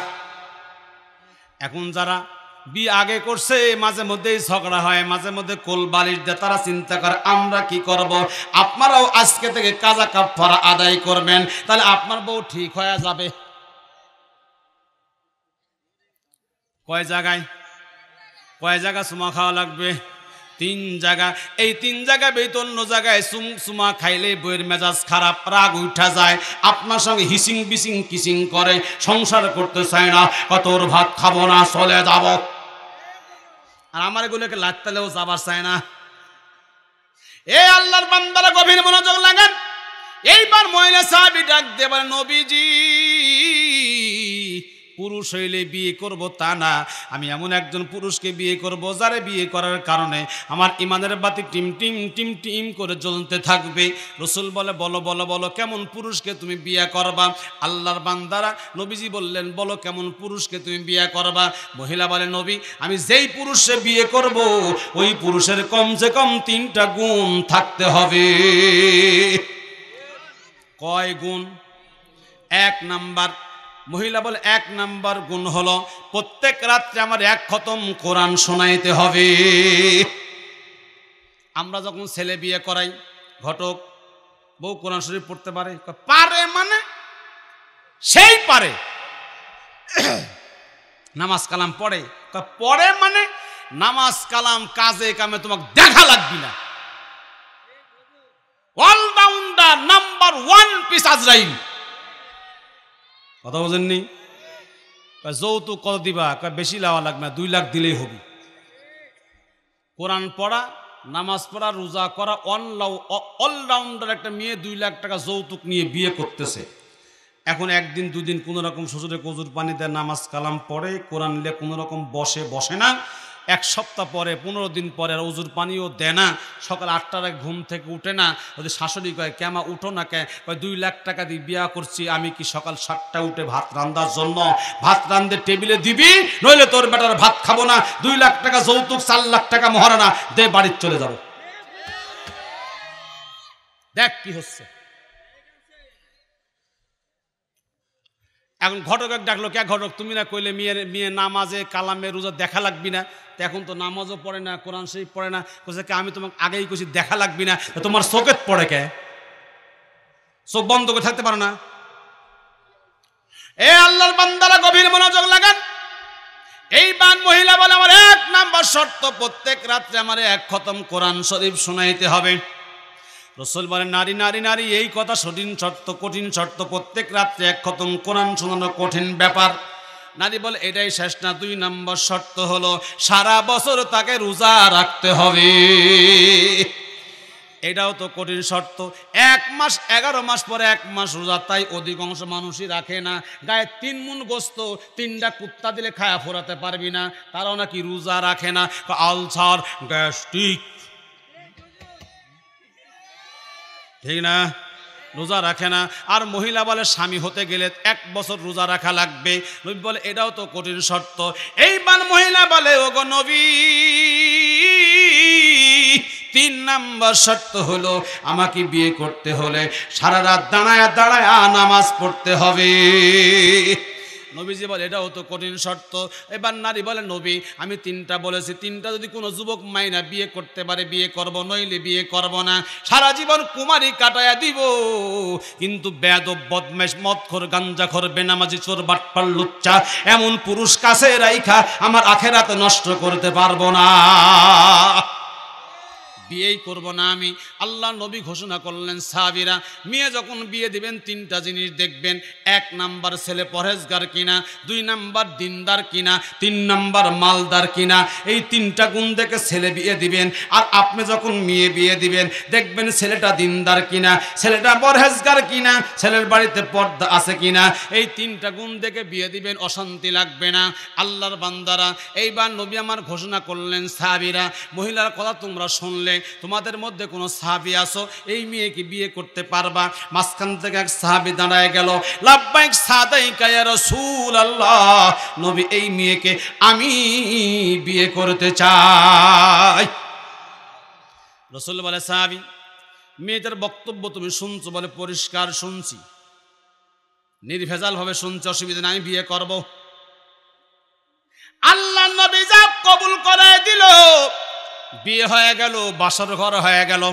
এখন যারা বিয়ে আগে করছে মাঝে মধ্যেই ঝগড়া হয়, মাঝে মধ্যে কোল বালিশ দেয়, তারা চিন্তা করে আমরা কি করব। আপনারাও আজকে থেকে কাজা কাফারা আদায় করবেন, তাহলে আপনার বউ ঠিক হয়ে যাবে। কয় জায়গা চুমা খাওয়া লাগবে? 3 জায়গা। এই 3 জায়গা বেতন অন্য জায়গায় চুমা খাইলে বইয়ের মেজাজ খারাপ, রাগ উঠা যায়, আপনার সঙ্গে হিসিং বিসিং কিসিং করে, সংসার করতে চায় না, কতর ভাত খাবো না, চলে যাব। আর আমার এগুলোকে লাগতেলেও যাবার চায় না। এ আল্লাহর বান্দারা গভীর মনোযোগ লাগান। এইবার মহিলা সাহাবী ডাক দিয়ে বলে, নবীজি পুরুষ হইলে বিয়ে করব তা না, আমি এমন একজন পুরুষকে বিয়ে করব যারে বিয়ে করার কারণে আমার ইমানের বাতি টিম টিম টিম টিম করে জ্বলতে থাকবে। রাসূল বলে বলো বলো বলো কেমন পুরুষকে তুমি বিয়ে করবা? আল্লাহর বান্দারা নবীজি বললেন বলো কেমন পুরুষকে তুমি বিয়ে করবা? মহিলা বলে নবী আমি যেই পুরুষে বিয়ে করব ওই পুরুষের কমসে কম 3টা গুণ থাকতে হবে। কয় গুণ? 1 নাম্বার, মহিলা বলে 1 নাম্বার গুণ হলো প্রত্যেক রাত্রে আমার 1 খতম কোরআন শোনাইতে হবে। আমরা যখন ছেলে বিয়ে করাই ঘটক বউ কোরআন শরীফ পড়তে পারে? পারে মানে সেই পারে। নামাজ কালাম পড়ে? পড়ে মানে নামাজ কালাম কাজে কামে তোমাকে দেখা লাগবে না। অলরাউন্ডার নাম্বার 1 পিস আজরাইল। কথা বোঝেননি? যৌতুক কত দিবা? বেশি লাওয়া লাগবে না, 2 লাখ দিলেই হবে। কোরআন পড়া, নামাজ পড়া, রোজা করা, অলরাউন্ডার একটা মেয়ে 2 লাখ টাকা যৌতুক নিয়ে বিয়ে করতেছে। এখন 1 দিন 2 দিন কোনো রকম শ্বশুরে কজুর পানি দেয়, নামাজ কালাম পড়ে, কোরআন নিলে কোনো রকম বসে না। 1 সপ্তাহ পরে 15 দিন পরে আর উজুর পানিও দেয় না। সকাল 8টার আগে ঘুম থেকে উঠে না। ওদের শাশুড়ি কয় কেমা উঠো না কে? কয় 2 লাখ টাকা দিয়ে বিয়া করছি, আমি কি সকাল 7টা উঠে ভাত রান্নার জন্য ভাত রান্ধে টেবিলে দিবি, নইলে তোর বেটার ভাত খাবো না। 2 লাখ টাকা যৌতুক, 4 লাখ টাকা মহারানা দে, বাড়ির চলে যাব। দেখ কি হচ্ছে। এখন ঘটক ডাকলো, কে ঘটক তুমি না কইলে মেয়ে নামাজে কালামে রোজা দেখা লাগবি না? তো এখন তো নামাজও পড়ে না, কোরআন শরীফ পড়ে না। কইছে কে আমি তোমাকে আগেই কইছি দেখা লাগবি না, তোমার চোখে পড়ে কে? চোখ বন্ধ করে থাকতে পারো না? এ আল্লাহর বান্দারা গভীর মনোযোগ লাগান। এইবার মহিলা বলে আমার 1 নাম্বার শর্ত প্রত্যেক রাত্রে আমার 1 খতম কোরআন শরীফ শোনাইতে হবে। রাসূল বলেন নারী নারী নারী এই কথা কঠিন শর্ত, প্রত্যেক রাত্রে 1 খতম কোরআন শোনানো কঠিন ব্যাপার। নারী বলে এটাই শেষ না, 2 নম্বর শর্ত হলো সারা বছর তাকে রোজা রাখতে হবে। এটাও তো কঠিন শর্ত। 1 মাস 11 মাস পরে 1 মাস রোজা, তাই অধিকাংশ মানুষই রাখে না। গায়ে 3 মুন গোস্ত 3টা কুত্তা দিলে খায়া ফোরাতে পারবি না, তারাও নাকি রোজা রাখে না। আলসার, গ্যাস্ট্রিক, ঠিক না? রোজা রাখে না। আর মহিলা বলে স্বামী হতে গেলে 1 বছর রোজা রাখা লাগবে। নবী বলে এটাও তো কঠিন শর্ত। এইবার মহিলা বলে ওগো নবী 3 নম্বর শর্ত হলো আমাকে বিয়ে করতে হলে সারা রাত দাঁড়ায় নামাজ পড়তে হবে। নবীজি বলে এটাও তো কঠিন শর্ত। এবার নারী বলে নবী আমি 3টা বলেছি, 3টা যদি কোনো যুবক মাইনা বিয়ে করতে পারে বিয়ে করব, নইলে বিয়ে করব না। সারা জীবন কুমারী কাটায়া দিব, কিন্তু বেয়াদব, বদমাশ, মদখোর, গাঞ্জাখোর, বেনামাজি, চোর, বাটপার, লুচ্চা এমন পুরুষ কাছে রাইখা আমার আখিরাত নষ্ট করতে পারবো না, বিয়েই করব না আমি। আল্লাহ নবী ঘোষণা করলেন সাহাবীরা মেয়ে যখন বিয়ে দিবেন 3টা জিনিস দেখবেন। 1 নাম্বার ছেলে পরহেজগার কিনা, 2 নাম্বার দিনদার কিনা, 3 নাম্বার মালদার কিনা। এই 3টা গুণ দেখে ছেলে বিয়ে দিবেন। আর আপনি যখন মেয়ে বিয়ে দিবেন দেখবেন ছেলেটা দিনদার কিনা, ছেলেটা পরহেজগার কিনা, ছেলের বাড়িতে পর্দা আছে কিনা। এই 3টা গুণ দেখে বিয়ে দিবেন, অশান্তি লাগবে না। আল্লাহর বান্দারা এইবার নবী আমার ঘোষণা করলেন সাহাবীরা মহিলার কথা তোমরা শুনলে, তোমাদের মধ্যে কোন সাহাবী আছো এই মেয়েকে বিয়ে করতে পারবা? মাঝখান থেকে এক সাহাবী দাঁড়ায় গেল, লাব্বাইক সাদাইকা ইয়া রাসূলুল্লাহ, নবী এই মেয়েকে আমি বিয়ে করতে চাই। রাসূল বলে সাহাবী মেয়েটার বক্তব্য তুমি শুনছো? বলে পরিষ্কার শুনছি, নির্ভেজাল ভাবে শুনছি, অসুবিধা নাই, আমি বিয়ে করব। আল্লাহ নবী যা কবুল করে দিল, বিয়ে হয়ে গেল, বাসর ঘর হয়ে গেল।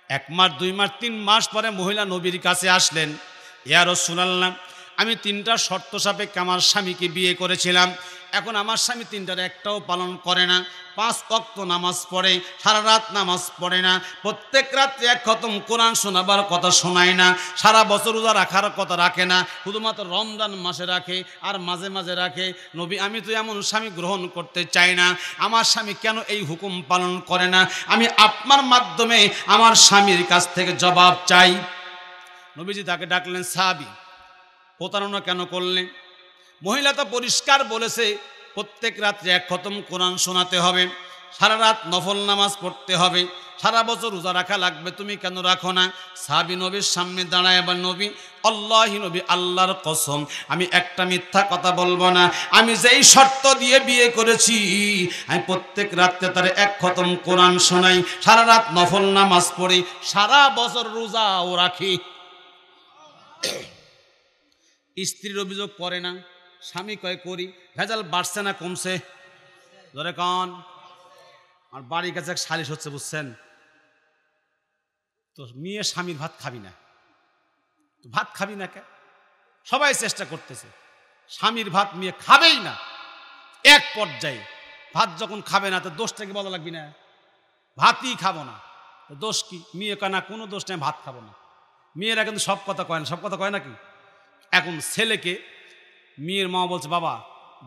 1 মাস 2 মাস 3 মাস পরে মহিলা নবীর কাছে আসলেন, ইয়া রাসূলুল্লাহ আমি 3টা শর্ত সাপেক্ষে আমার স্বামীকে বিয়ে করেছিলাম, এখন আমার স্বামী 3টার একটাও পালন করে না। 5 ওয়াক্ত নামাজ পড়ে, সারা রাত নামাজ পড়ে না, প্রত্যেক রাত্রে 1 খতম কোরআন শোনাবার কথা শোনায় না, সারা বছর রোজা রাখার কথা রাখে না, শুধুমাত্র রমজান মাসে রাখে আর মাঝে মাঝে রাখে। নবী আমি তো এমন স্বামী গ্রহণ করতে চাই না, আমার স্বামী কেন এই হুকুম পালন করে না? আমি আপনার মাধ্যমে আমার স্বামীর কাছ থেকে জবাব চাই। নবীজি তাকে ডাকলেন, সাহাবী প্রতারণা কেন করলেন? মহিলা তো পরিষ্কার বলেছে প্রত্যেক রাত্রে 1 খতম কোরআন শোনাতে হবে, সারা রাত নফল নামাজ পড়তে হবে, সারা বছর রোজা রাখা লাগবে, তুমি কেন রাখো না? সাহাবী নবীর সামনে দাঁড়ায় আবার নবী, আল্লাহি নবী, আল্লাহর কসম আমি একটা মিথ্যা কথা বলবো না, আমি যেই শর্ত দিয়ে বিয়ে করেছি আমি প্রত্যেক রাত্রে তার 1 খতম কোরআন শোনাই, সারা রাত নফল নামাজ পড়ি, সারা বছর রোজাও রাখি। স্ত্রীর অভিযোগ করে না, স্বামী কয় করি। ভেজাল বাড়ছে না কমছে? ধরে কন আর বাড়ির কাছে সালিশ হচ্ছে, বুঝছেন তো? মেয়ে স্বামীর ভাত খাবি না, তো ভাত খাবি না কে? সবাই চেষ্টা করতেছে, স্বামীর ভাত মেয়ে খাবেই না। এক পর্যায়ে ভাত যখন খাবে না তো দোষটা কি বলা লাগবি না? ভাতই খাবো না, তো দোষ কি? মেয়ে কয় না কোনো দোষ নেই, ভাত খাবো না। মেয়েরা কিন্তু সব কথা কয় না, সব কথা কয় নাকি? এখন ছেলেকে মেয়ের মা বলছে, বাবা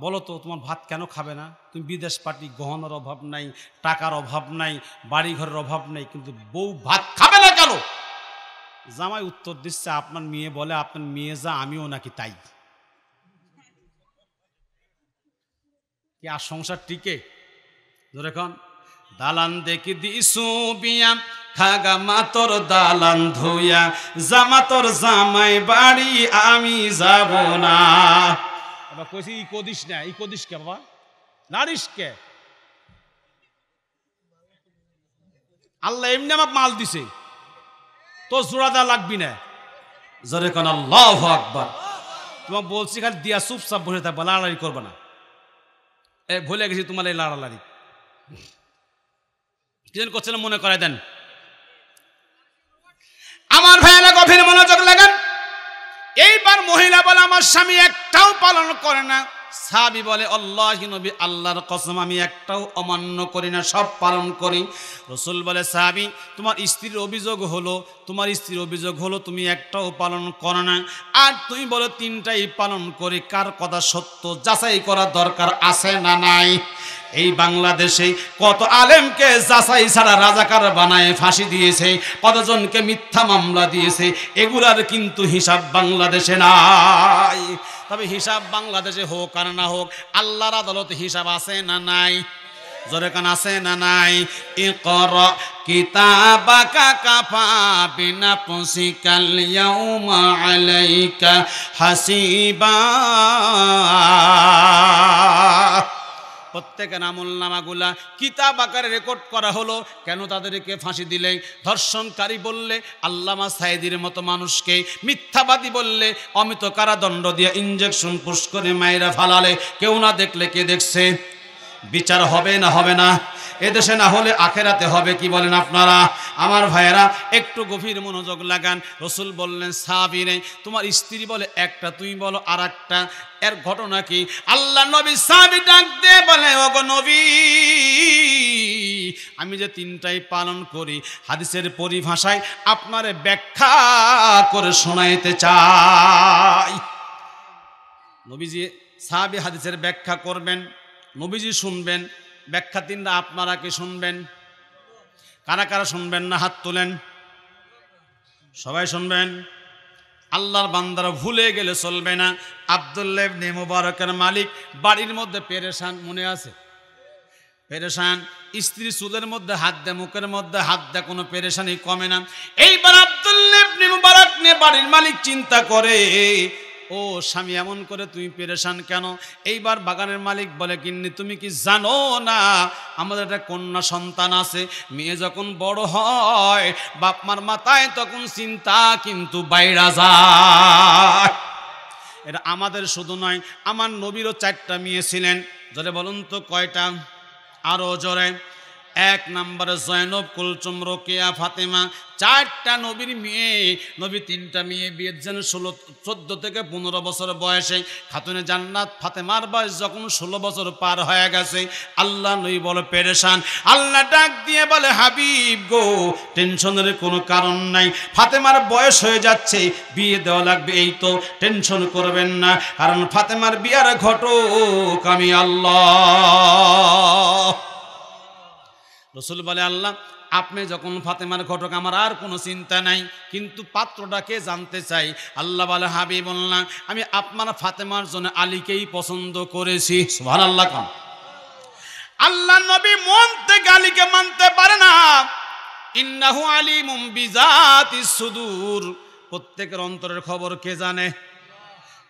বলো তো তোমার ভাত কেন খাবে না? তুমি বিদেশ পার্টি, গহনার অভাব নাই, টাকার অভাব নাই, বাড়ি ঘরের অভাব নাই, কিন্তু বউ ভাত খাবে না কেন? জামাই উত্তর দিচ্ছে, আপনার মেয়ে বলে আপনার মেয়ে যা আমিও নাকি তাই। কি আর সংসার টিকে? ধরে কন দালান দেখি দিছু বিয়া, খাগা মাতর দালান ধুইয়া, জামাতর জামাই বাড়ি আমি যাব না। এবার কইছি ই কদিস না, ই কদিস কে বাবা, নারিস কে? আল্লাহ এমনি আমার মাল দিছে, তো জোড়াদা লাগবি না। জোরে কোন আল্লাহু আকবার। তোমাকে বলছি খালি দিয়া চুপচাপ বসে থাকবা, লাড়ালাড়ি করবে না। এ ভুলে গেছি তোমার এই লাড়ালাড়ি কি করছিলাম, মনে করাই দেন। আমার ভাইয়েরা গভীর মনোযোগ লাগান। এইবার মহিলা বলে আমার স্বামী একটাও পালন করে না। সাহাবী বলে, আল্লাহি নবী, আল্লাহর কসম আমি একটাও অমান্য করি না, সব পালন করি। রাসূল বলে, সাহাবী তোমার স্ত্রীর অভিযোগ হলো, তোমার স্ত্রীর অভিযোগ হলো তুমি একটাও পালন করো না, আর তুমি বলো 3টাই পালন করি। কার কথা সত্য যাচাই করা দরকার আছে না নাই? এই বাংলাদেশে কত আলেমকে যাচাই ছাড়া রাজাকার বানায় ফাঁসি দিয়েছে, কতজনকে মিথ্যা মামলা দিয়েছে, এগুলার কিন্তু হিসাব বাংলাদেশে নাই। তবে হিসাব বাংলাদেশে হোক আর না হোক, আল্লাহর আদালতে হিসাব আছে না নাই? জোরে কান আছে না নাই? ইকরা কিতাবাকা কাফা বিনাফসিকাল ইয়াউমা আলাইকা হাসিবা। প্রত্যেকের আমলনামাগুলা কিতাব আকারে রেকর্ড করা হলো। কেন তাদেরকে ফাঁসি দিলে? ধর্ষণকারী বললে, আল্লামা সাইদির মতো মানুষকে মিথ্যাবাদী বললে অমিত কারাদণ্ড দিয়ে ইঞ্জেকশন পুশ করে মায়েরা ফালালে, কেউ না দেখলে কে দেখছে? বিচার হবে না হবে না? এদেশে না হলে আখেরাতে হবে, কি বলেন আপনারা? আমার ভাইয়েরা একটু গভীর মনোযোগ লাগান। রাসূল বললেন, সাহাবীরে তোমার স্ত্রী বলে একটা, তুমি বলো আর একটা। এর ঘটনা কি? আল্লাহ নবী সাহাবী ডাক দিয়ে বলে, ওগো নবী, আমি যে 3টাই পালন করি, হাদিসের পরিভাষায় আপনারে ব্যাখ্যা করে শোনাইতে চাই। নবীজি সাহাবী হাদিসের ব্যাখ্যা করবেন, নবীজি শুনবেন, ব্যাখ্যা 3টা আপনারা কি শুনবেন? কারা কারা শুনবেন না হাত তোলেন? সবাই শুনবেন। আল্লাহর বান্দারা ভুলে গেলে চলবে না। আব্দুল্লাহ ইবনে মুবারকের মালিক বাড়ির মধ্যে পেরেশান, মনে আছে? পেরেশান, স্ত্রী চুলের মধ্যে হাত দেয়, মুখের মধ্যে হাত দেয়, কোনো পেরেশানি কমে না। এইবার আব্দুল্লাহ ইবনে মুবারক নিয়ে বাড়ির মালিক চিন্তা করে, ও স্বামী এমন করে তুমি পেরেশান কেন? এইবার বাগানের মালিক বলে, গিন্নি তুমি কি জানো না আমাদের একটা কন্যা সন্তান আছে? মেয়ে যখন বড় হয় বাপ মার মাথায় তখন চিন্তা কিন্তু বাইরা যায়। এটা আমাদের শুধু নয়, আমার নবীরও 4টা মেয়ে ছিলেন। জোরে বলুন তো কয়টা? আরো জোরে। 1 নম্বরে জয়নব, কুলসুম, রোকেয়া, ফাতেমা। 4টা নবীর মেয়ে। নবী 3টা মেয়ে বিয়ে দিয়েছেন 14 থেকে 15 বছর বয়সে। খাতুনে জান্নাত ফাতেমার বয়স যখন 16 বছর পার হয়ে গেছে, আল্লাহ নবী বলে পেরেশান। আল্লাহ ডাক দিয়ে বলে, হাবিব গো, টেনশনের কোনো কারণ নাই, ফাতেমার বয়স হয়ে যাচ্ছে, বিয়ে দেওয়া লাগবে, এই তো, টেনশন করবেন না, কারণ ফাতেমার বিয়ার ঘটক আমি আল্লাহ। রাসূল বলে, আল্লাহ আপনি যখন ফাতেমার ঘটক, আমার আর কোনো চিন্তা নাই, কিন্তু পাত্রটাকে জানতে চাই। আল্লাহ বলে, হাবিবুল্লাহ, আমি আপনার ফাতেমার জন্য আলীকেই পছন্দ করেছি। সুবহানাল্লাহ। আল্লাহ নবী মন থেকে আলীকে মানতে পারে না। ইন্নাহু আলিমুম বিজাতিস সুদূর, প্রত্যেকের অন্তরের খবর কে জানে?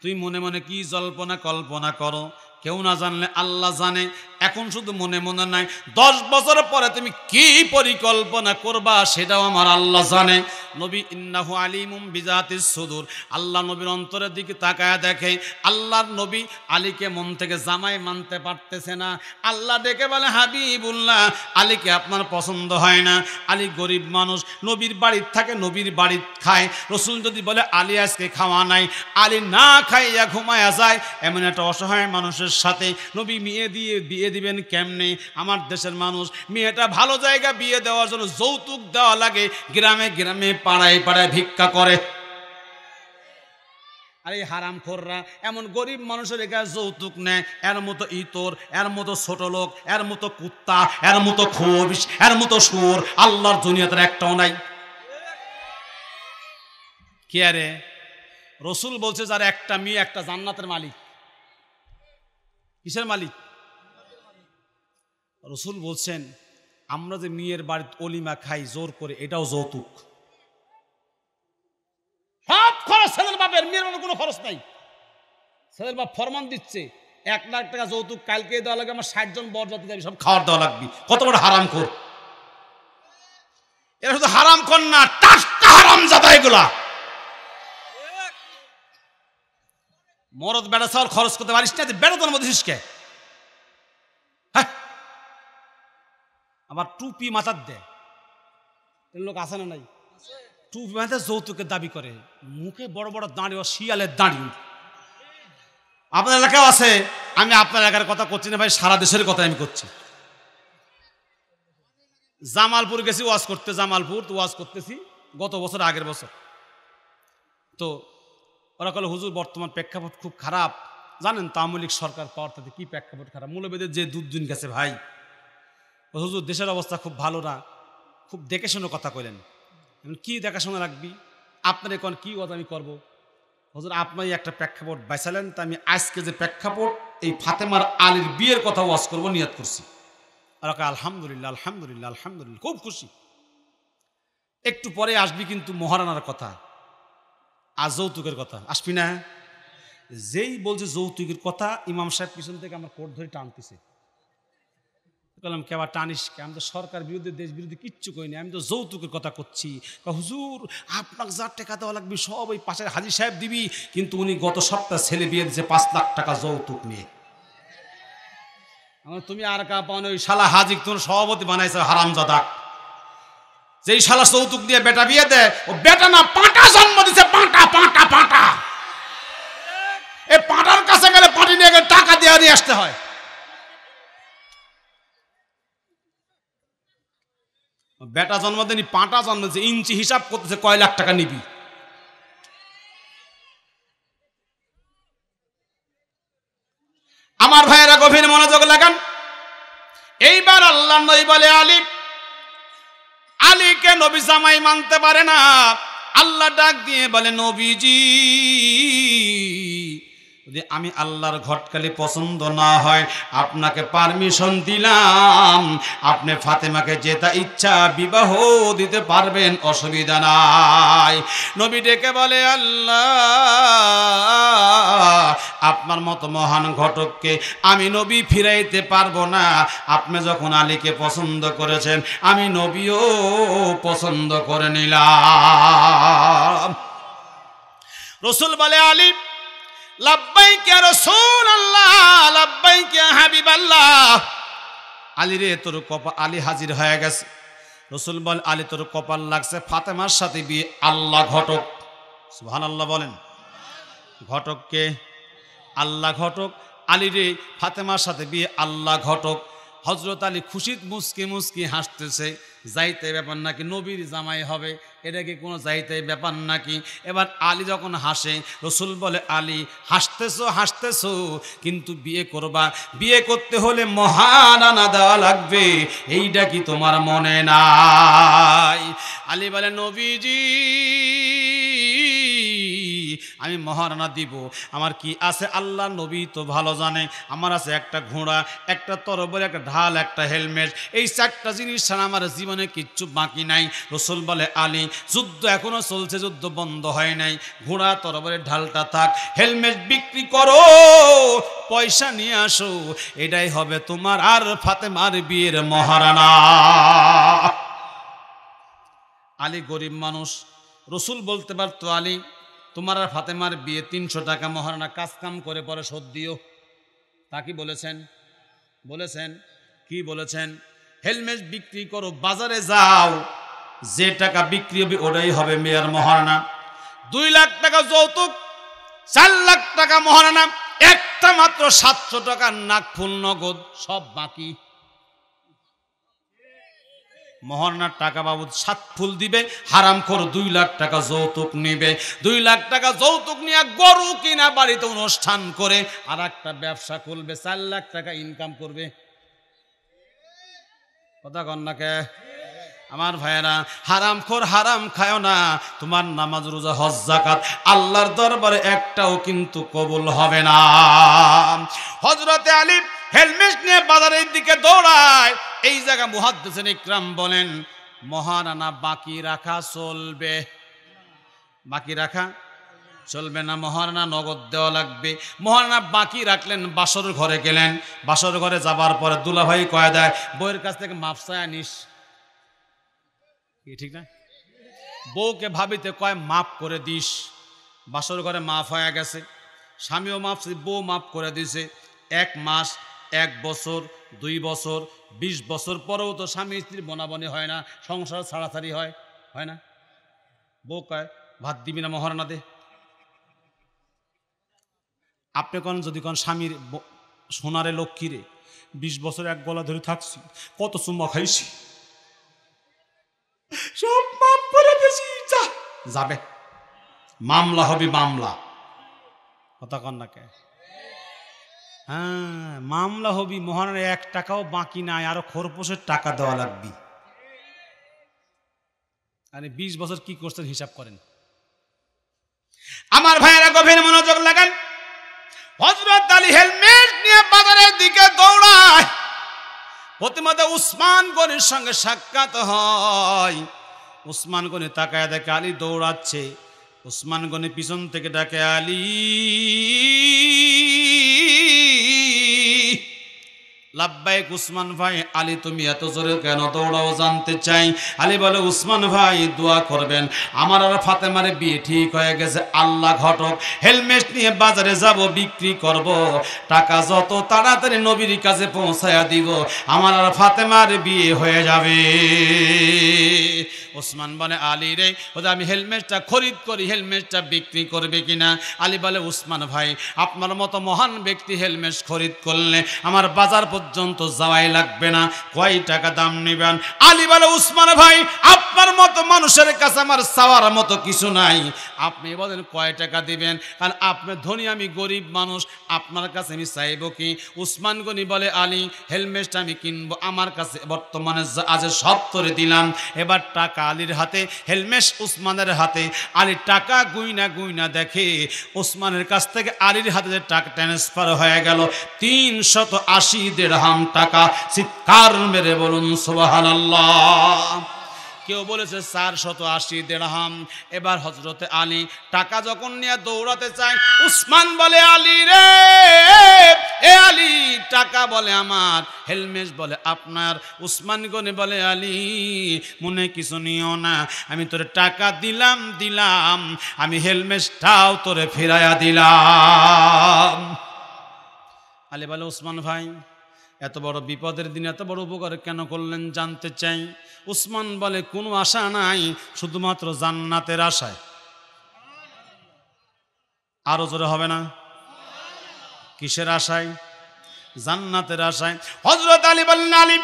তুই মনে মনে কি জল্পনা কল্পনা করো, কেউ না জানলে আল্লাহ জানে। এখন শুধু মনে মনে নাই, 10 বছর পরে তুমি কি পরিকল্পনা করবা সেটাও আমার আল্লাহ জানে। নবী ইন্নাহু আলিমুম বিজাতিস সুদূর, আল্লাহ নবীর অন্তরের দিকে তাকায় দেখে আল্লাহর নবী আলীকে মন থেকে জামাই মানতে পারতেছে না। আল্লাহ ডেকে বলে, হাবিবুল্লাহ, আলীকে আপনার পছন্দ হয় না। আলী গরিব মানুষ, নবীর বাড়ির থাকে, নবীর বাড়ি খায়। রসুল যদি বলে আলী আজকে খাওয়া নাই, আলী না খাইয়া ঘুমায়া যায়। এমন একটা অসহায় মানুষের সাথে নবী বিয়ে দিবেন কেমনে? আমার দেশের মানুষ, মেয়েটা ভালো জায়গা বিয়ে দেওয়ার জন্য যৌতুক দেওয়া লাগে, গ্রামে গ্রামে পাড়ায় পাড়ায় ভিক্ষা করে। আরে হারামখোররা এমন গরিব মানুষের কাছে যৌতুক নেয়, এর মতো ইতর, এর মতো ছোট লোক, এর মতো কুত্তা, এর মতো খোবিশ, এর মতো সুর আল্লাহর দুনিয়াতে একটাও নাই। কে আরে? রসুল বলছে, যার একটা মেয়ে, একটা জান্নাতের মালিক। কিসের মালিক? রসুল বলছেন, আমরা যে মেয়ের বাড়িতে অলিমা খাই জোর করে, এটাও যৌতুক। সব খরচ ছেলের বাপের, মেয়ের বাপের কোনো খরচ নাই। ছেলের বাপ ফরমান দিচ্ছে 1 লাখ টাকা যৌতুক কালকে দেওয়া লাগবে, আমার 60 জন বরযাত্রী যাবে, সব খাওয়ার দেওয়া লাগবে। কত বড় হারামখোর! এরা শুধু হারামখোর না, টাটকা হারামজাদা এগুলা। মরদ বেড়া চাওয়ার খরচ করতে পারিস না, বেড়া তোর মধ্যে শিসকে। হ্যাঁ, আবার টুপি মাথার দেয়, লোক আছে না নাই? টুপি মাথায় যৌতুকের দাবি করে, মুখে বড় বড় দাঁড়ি, ও শিয়ালের দাঁড়ি। আপনার এলাকাও আছে, আমি আপনার এলাকার কথা করছি না ভাই, সারা দেশের কথা আমি করছি। জামালপুর গেছি ওয়াজ করতে, জামালপুর তো ওয়াজ করতেছি গত বছর, আগের বছর। তো ওরা বলে, হুজুর বর্তমান প্রেক্ষাপট খুব খারাপ। জানেন তো আওয়ামী লীগ সরকার পাওয়ার তাতে কি প্রেক্ষাপট খারাপ, মূল্যবেদের যে দুদিন গেছে ভাই। হুজুর দেশের অবস্থা খুব ভালো না, খুব দেখে শুনে কথা কইলেন। কি দেখাশোনা রাখবি? আপনার এখন কি কথা আমি করবো? হুজুর আপনারই একটা প্রেক্ষাপট বাইসালেন, তা আমি আজকে যে প্রেক্ষাপট, এই ফাতেমার আলীর বিয়ের কথা ওয়াজ করবো নিয়ত করছি। আর আলহামদুলিল্লাহ আলহামদুলিল্লাহ আলহামদুলিল্লাহ, খুব খুশি। একটু পরে আসবি কিন্তু মহারানার কথা আর যৌতুকের কথা, আসবি না? যেই বলছে যৌতুকের কথা, ইমাম সাহেব পিছন থেকে আমার কোট ধরে টানতেছে। বললাম, কে আবার টানিস কে? আমি তো সরকার বিরুদ্ধে, দেশ বিরুদ্ধে কিচ্ছু করিনি, আমি তো যৌতুকের কথা করছি। হুজুর আপনাকে যার টাকা দেওয়া লাগবে সব ওই পাশের হাজি সাহেব দিবি, কিন্তু উনি গত সপ্তাহে ছেলে বিয়ে দিচ্ছে 5 লাখ টাকা যৌতুক নিয়ে। তুমি আর কা পাওনি? ওই শালা হাজি তোর সভাপতি বানাইছে হারামজাদা। যেই শালা যৌতুক দিয়ে বেটা বিয়ে দেয়, ও বেটা না পাঁটা জন্ম দিছে, পাঁটা পাঁটা পাঁটা। এই পাঁটার কাছে গেলে পাটি নিয়ে গেলে টাকা দিয়ে নিয়ে আসতে হয়। বেটা জন্ম দেনি, পাঁটা জন্ম দিচ্ছে, ইঞ্চি হিসাব করতেছে কয় লাখ টাকা নিবি। আমার ভাইয়েরা গভীর মনোযোগ লাগান। এইবার আল্লাহ নবী বলে, আলীকে নবী জামাই মানতে পারে না। আল্লাহ ডাক দিয়ে বলে, নবীজি, যদি আমি আল্লাহর ঘটকালি পছন্দ না হয়, আপনাকে পারমিশন দিলাম, আপনি ফাতেমাকে যেটা ইচ্ছা বিবাহ দিতে পারবেন, অসুবিধা নাই। নবী ডেকে বলে, আল্লাহ, আপনার মতো মহান ঘটককে আমি নবী ফিরাইতে পারবো না। আপনি যখন আলীকে পছন্দ করেছেন, আমি নবীও পছন্দ করে নিলাম। রসুল বলে, আলী, লাব্বাইক ইয়া রাসূলুল্লাহ, লাব্বাইক ইয়া হাবিবাল্লাহ। আলী রে, তোর কপাল, আলী হাজির হয়ে গেছে। রসুল বলে, আলী তোর কপাল লাগছে, ফাতেমার সাথে বিয়ে। আল্লাহ ঘটক, সুবহানাল্লাহ বলেন। ঘটককে? আল্লাহ ঘটক। আলী রে, ফাতেমার সাথে বিয়ে, আল্লাহ ঘটক। হযরত আলী খুশিত মুচকি মুচকি হাসতেছে, যাইতে ব্যাপার নাকি নবীর জামাই হবে। এটা কি কোনো চাইতে ব্যাপার নাকি? এবার আলী যখন হাসে, রসুল বলে আলী হাসতেছো হাসতেছো, কিন্তু বিয়ে করবা, বিয়ে করতে হলে মহারানা দেওয়া লাগবে, এইটা কি তোমার মনে নাই? আলী বলে নবীজি আমি মহারানা দিব, আমার কি আছে আল্লাহ নবী তো ভালো জানে, আমার আছে একটা ঘোড়া, একটা তরবারি, একটা ঢাল, একটা হেলমেট, এই চারটা জিনিস ছাড়া আমার জীবনে কিচ্ছু বাকি নাই। রসুল বলে আলী যুদ্ধ এখনো চলছে, যুদ্ধ বন্ধ হয় নাই, ঘোড়া তরবারির ঢালটা থাক, হেলমেট বিক্রি করো, পয়সা নিয়ে আসো, এটাই হবে তোমার আর ফাতেমার বিয়ের মহারানা। আলী গরিব মানুষ, রসুল বলতে পারতো আলী তোমার আর ফাতেমার বিয়ে 300 টাকা মহারানা, কাজ কাম করে পরে শোধ দিও। তা কি বলেছেন? বলেছেন কি বলেছেন? হেলমেট বিক্রি করো, বাজারে যাও, যে টাকা বিক্রি হবে ওটাই হবে মেয়ের মহারানা। 2 লাখ টাকা যৌতুক, 4 লাখ টাকা মহারানা, একটা মাত্র 700 টাকার নাকফুল নগদ, সব বাকি। মহারানার টাকা বাবদ 7 ফুল দিবে, হারাম খোর 2 লাখ টাকা যৌতুক নিবে। 2 লাখ টাকা যৌতুক নিয়ে গরু কিনা, বাড়িতে অনুষ্ঠান করে আর একটা ব্যবসা খুলবে, 4 লাখ টাকা ইনকাম করবে। কথা কন না কে? আমার ভাইয়েরা, হারাম খোর হারাম খায় না, তোমার নামাজ রোজা হজ যাকাত আল্লাহর দরবারে একটাও কিন্তু কবুল হবে না। হযরতে আলী হেলমেট নিয়ে বাজারের দিকে দৌড়ায়। এই জায়গা মুহাদ্দিসিন ইকরাম বলেন মহারানা বাকি রাখা চলবে, বাকি রাখা চলবে না, মহারানা নগদ দেওয়া লাগবে। মহারানা বাকি রাখলেন, বাসর ঘরে গেলেন। বাসর ঘরে যাবার পরে দুলাভাই কয়ে দেয় বউয়ের কাছ থেকে মাপ চায় নিস, ঠিক না? বউকে ভাবিতে কয় মাফ করে দিস। বাসর ঘরে মাফ হয়ে গেছে, স্বামীও মাফ, বউ মাফ করে দিছে। 1 মাস, 1 বছর, 2 বছর, 20 বছর পরেও তো স্বামী স্ত্রী বনাবনি হয় না, সংসার ছাড়াছাড়ি হয়, হয় না? বউ কয় ভাত দিবি না মহারানা দে। আপনি কোন যদি কোন স্বামীর সোনারে লক্ষ্মীরে 20 বছর 1 গলা ধরে থাকছি, কত চুম্মা খাইছি, সব মাফ করে দিয়েছি, যাবে, মামলা হবে, মামলা। কথা কন না কে? হ্যাঁ, মামলা হবি, মহারানা 1 টাকাও বাকি নাই, আরো খরপোশের টাকা দেওয়া লাগবে। আরে 20 বছর কি করছেন হিসাব করেন। আমার ভাইয়েরা গভীর মনোযোগ লাগান। হযরত আলী হেলমেট নিয়ে বাজারের দিকে দৌড়ায়। প্রতিমধ্যে উসমান গনির সঙ্গে সাক্ষাৎ হয়। উসমান গনি তাকায় দেখে আলী দৌড়াচ্ছে। উসমান গনি পিছন থেকে ডাকে আলী, লাব্বাইক উসমান ভাই। আলী তুমি এত জোরে কেন দৌড়াও জানতে চাই। আলী বলে উসমান ভাই দোয়া করবেন, আমার আর ফাতেমার বিয়ে ঠিক হয়ে গেছে, আল্লাহ ঘটক। হেলমেট নিয়ে বাজারে যাব, বিক্রি করব, টাকা যত তাড়াতাড়ি নবীর কাছে পৌঁছায়া দিব, আমার আর ফাতেমার বিয়ে হয়ে যাবে। ওসমান বলে আলী রে, ওদের আমি হেলমেটটা খরিদ করি, হেলমেটটা বিক্রি করবে কিনা? আলী বলে উসমান ভাই আপনার মতো মহান ব্যক্তি হেলমেট খরিদ করলে আমার বাজার পর্যন্ত যাওয়াই লাগবে না, কয় টাকা দাম নেবেন? আলী বলে উসমান ভাই আপনার মতো মানুষের কাছে আমার চাওয়ার মতো কিছু নাই, আপনি বলেন কয় টাকা দিবেন, কারণ আপনি ধনী আমি গরিব মানুষ, আপনার কাছে আমি চাইব কি? উসমান গনি বলে আলী হেলমেটটা আমি কিনবো, আমার কাছে বর্তমানে আজ 70 দিলাম। এবার টাকা আলীর হাতে, হেলমেট উসমানের হাতে। আলী টাকা গুইনা গুইনা দেখে উসমানের কাছ থেকে আলীর হাতে যে টাকা ট্রান্সফার হয়ে গেল 380 দিরহাম টাকা। চিৎকার মেরে বলুন সুবহানাল্লাহ। কেউ বলেছে 480 দিরহাম। এবার হযরতে আলী টাকা যখন নিয়ে দৌড়াতে চায়, উসমান বলে আলী রে, এ আলী টাকা বলে আমার, হেলমেট বলে আপনার। উসমান গনি বলে আলী মনে কিছু নিও না, আমি তোরে টাকা দিলাম, আমি হেলমেটটাও তোরে ফিরাইয়া দিলাম। আলী বলে উসমান ভাই এত বড় বিপদের দিন এত বড় উপকার কেন করলেন জানতে চাই। উসমান বলে কোনো আশা নাই, শুধুমাত্র জান্নাতের আশায়। আরো জোরে হবে না? কিসের আশায়? জান্নাতের আশায়। হযরত আলী বললেন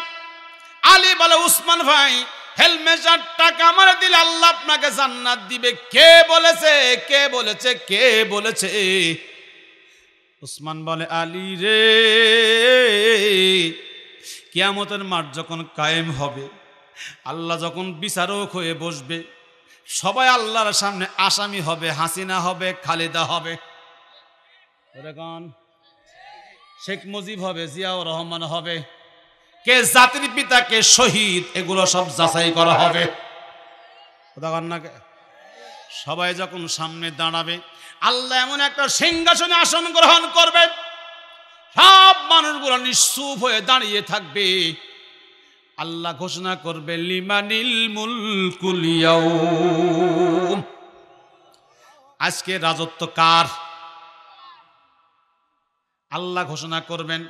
আলী বলে উসমান ভাই হেলমেট টাকা আমার দিলে আল্লাহ আপনাকে জান্নাত দিবে। কে বলেছে? কে বলেছে? কে বলেছে? উসমান বলে, আলী রে, কিয়ামতের মাঠ যখন কায়েম হবে, আল্লাহ যখন বিচারক হয়ে বসবে, সবাই আল্লাহর সামনে আসামি হবে। হাসিনা হবে, খালেদা হবে, শেখ মুজিব হবে, জিয়াউর রহমান হবে, কে জাতির পিতা, কে শহীদ, এগুলো সব যাচাই করা হবে। সবাই যখন সামনে দাঁড়াবে, আল্লাহ এমন একটা সিংহাসনে আসন গ্রহণ করবে, সব মানুষগুলো নিশ্চুপ হয়ে দাঁড়িয়ে থাকবে। আল্লাহ ঘোষণা করবে, লিমানিল মুলকুল ইয়াউম, আজকে রাজত্ব কার? আল্লাহ ঘোষণা করবেন।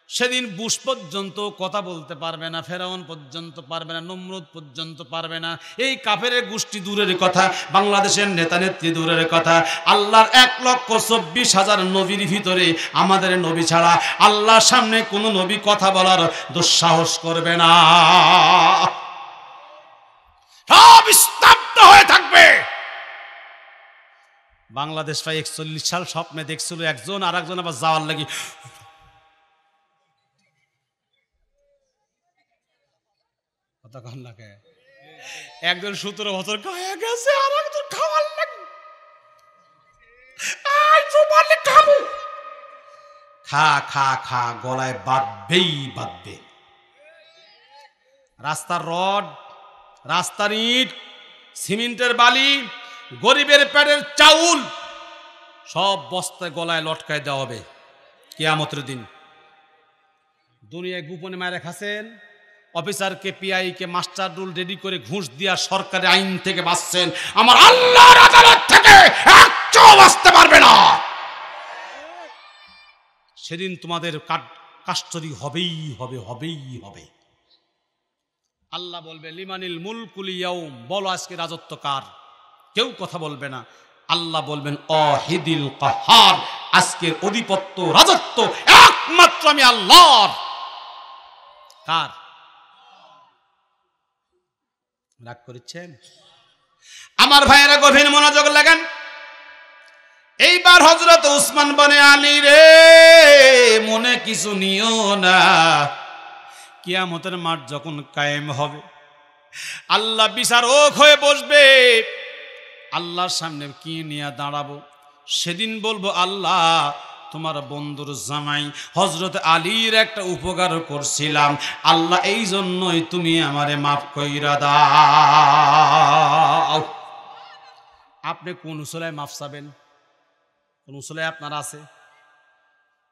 সেদিন বুশ পর্যন্ত কথা বলতে পারবে না, ফেরাউন পর্যন্ত পারবে না, নমরুদ পর্যন্ত পারবে না। এই কাফেরের গোষ্ঠী দূরের কথা, বাংলাদেশের নেতা নেত্রী দূরের কথা, আল্লাহর 1,24,000 নবীর ভিতরে আমাদের নবী ছাড়া আল্লাহর সামনে কোনো নবী কথা বলার দুঃসাহস করবে না। সব স্তব্ধ হয়ে থাকবে। বাংলাদেশ প্রায় 41 সাল স্বপ্নে দেখছিল, একজন আর একজন আবার যাওয়ার লাগি একজন 17 বছর গায়ে গেছে, আর একজন খাওয়ার লাগে খা খা খা, গলায় বাঁধবেই বাঁধবে। রাস্তার রড, রাস্তার ইট, সিমেন্টের বালি, গরিবের পেটের চাউল সব বস্তায় গলায় লটকায় দেওয়া হবে কিয়ামতের দিন। দুনিয়ায় গোপনে মায়েরা খাচ্ছেন, অফিসারকে, পিআইকে মাস্টার রুল রেডি করে ঘুষ দিয়া সরকারি আইন থেকে বাঁচছেন, আমার আল্লাহর আদালত থেকে একটাও বাঁচতে পারবে না। সেদিন তোমাদের কাস্টডি হবেই হবে, হবেই হবে। আল্লাহ বলবে, লিমানিল মুলকুল ইয়াউম, বলো আজকে রাজত্ব কার? কেউ কথা বলবে না। আল্লাহ বলবেন, ওয়াহিদিল কাহার, আজকের অধিপত্য, রাজত্ব একমাত্র আমি আল্লাহর। কার? রাগ করেছেন? আমার ভাইয়েরা গভীর মনোযোগ লাগান। এইবার হযরত উসমান বনে, আলী রে, মনে কিছু নিও না। কিয়ামতের মাঠ যখন কায়েম হবে, আল্লাহ বিচারক হয়ে বসবে, আল্লাহর সামনে কি নিয়ে দাঁড়াবো? সেদিন বলবো, আল্লাহ তোমার বন্ধুর জামাই হযরত আলীর একটা উপকার করছিলাম, আল্লাহ এই জন্যই তুমি আমারে মাফ কইরা দাও। আপনি কোন উসিলায় মাফ চাবেন? কোন উসিলায় আপনার আছে?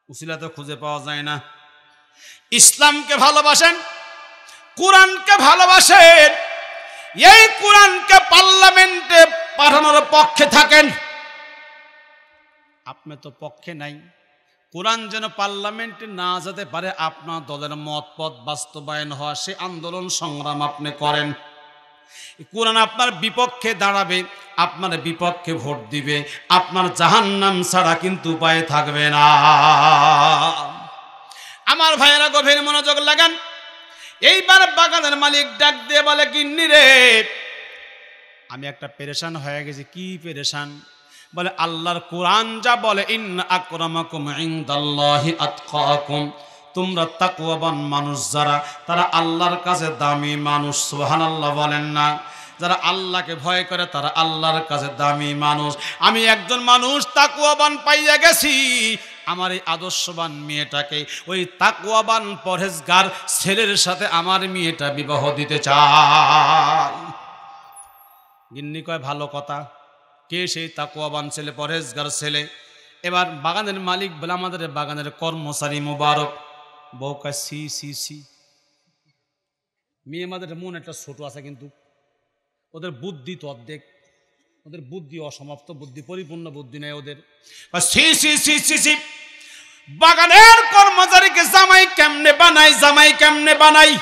উসিলা তো খুঁজে পাওয়া যায় না। ইসলামকে ভালোবাসেন, কোরআনকে ভালোবাসেন, এই কোরআনকে পার্লামেন্টে পাঠানোর পক্ষে থাকেন। আপনি তো পক্ষে নাই। কোরআন যেন পার্লামেন্টে না যেতে পারে, আপনার দলের মত পথ বাস্তবায়ন হওয়া, সে আন্দোলন সংগ্রাম আপনি করেন। কোরআন আপনার বিপক্ষে দাঁড়াবে, আপনার বিপক্ষে ভোট দিবে, আপনার জাহান্নাম ছাড়া কিন্তু উপায় থাকবে না। আমার ভাইয়েরা গভীর মনোযোগ লাগান। এইবার বাগানের মালিক ডাক দিয়ে বলে, গিন্নি রে, আমি একটা পেরেশান হয়ে গেছি। কি পেরেশান? বলে, আল্লাহর কোরআন যা বলে, ইন্না আকরামাকুম ইনদাল্লাহি আতকাকুম, তোমরা তাকওয়াবান মানুষ যারা, তারা আল্লাহর কাছে দামি মানুষ। সুবহানাল্লাহ বলেন না? যারা আল্লাহকে ভয় করে তারা আল্লাহর কাছে দামি মানুষ। আমি একজন মানুষ তাকওয়াবান পাইয়া গেছি, আমার এই আদর্শবান মেয়েটাকে ওই তাকওয়াবান পরহেজগার ছেলের সাথে আমার মেয়েটা বিবাহ দিতে চাই। গিন্নি কয়, ভালো কথা। কে সেই তাকওয়াবান ছেলে, পরহেজগার ছেলে? এবার বাগানের মালিক বলে, আমাদের বাগানের কর্মচারী মুবারক। বউ কয়, সি সি সি, মেয়ে আমাদের মন একটা ছোট আছে, কিন্তু ওদের বুদ্ধি তো অর্ধেক, ওদের বুদ্ধি অসমাপ্ত বুদ্ধি, পরিপূর্ণ বুদ্ধি নেই ওদের। সি সি সি সি সি, বাগানের কর্মচারীকে জামাই কেমনে বানাই, জামাই কেমনে বানাই?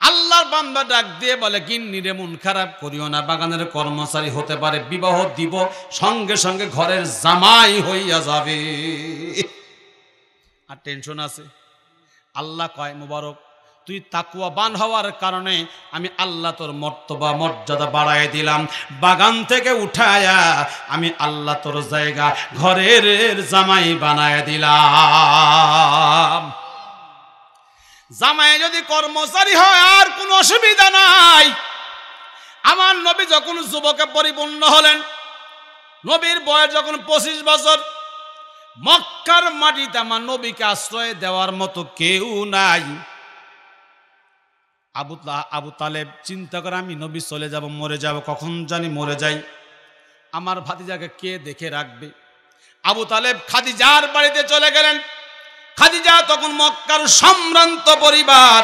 আল্লাহর বান্দা ডাক দিয়ে বলে, গিন্নি রে, মন খারাপ করিও না, বাগানের কর্মচারী হতে পারে, বিবাহ দিব, সঙ্গে সঙ্গে ঘরের জামাই হইয়া যাবে। আর টেনশন আছে? আল্লাহ কয়, মুবারক তুই তাকওয়াবান হওয়ার কারণে আমি আল্লাহ তোর মর্তবা মর্যাদা বাড়ায় দিলাম, বাগান থেকে উঠায়া আমি আল্লাহ তোর জায়গা ঘরের জামাই বানায় দিলাম। জামাই যদি কর্মচারী হয় আর কোনো অসুবিধা নাই। আমার নবী যখন যুবকে পরিপূর্ণ হলেন, নবীর বয়স যখন 25 বছর, মক্কার মাটিতে আমার নবীকে আশ্রয় দেওয়ার মতো কেউ নাই। আবু তালেব চিন্তা করে আমি নবী চলে যাব, মরে যাব, কখন জানি মরে যাই, আমার ভাতিজাকে কে দেখে রাখবে। আবু তালেব খাদিজার বাড়িতে চলে গেলেন। খাদিজা তখন মক্কার সম্ভ্রান্ত পরিবার,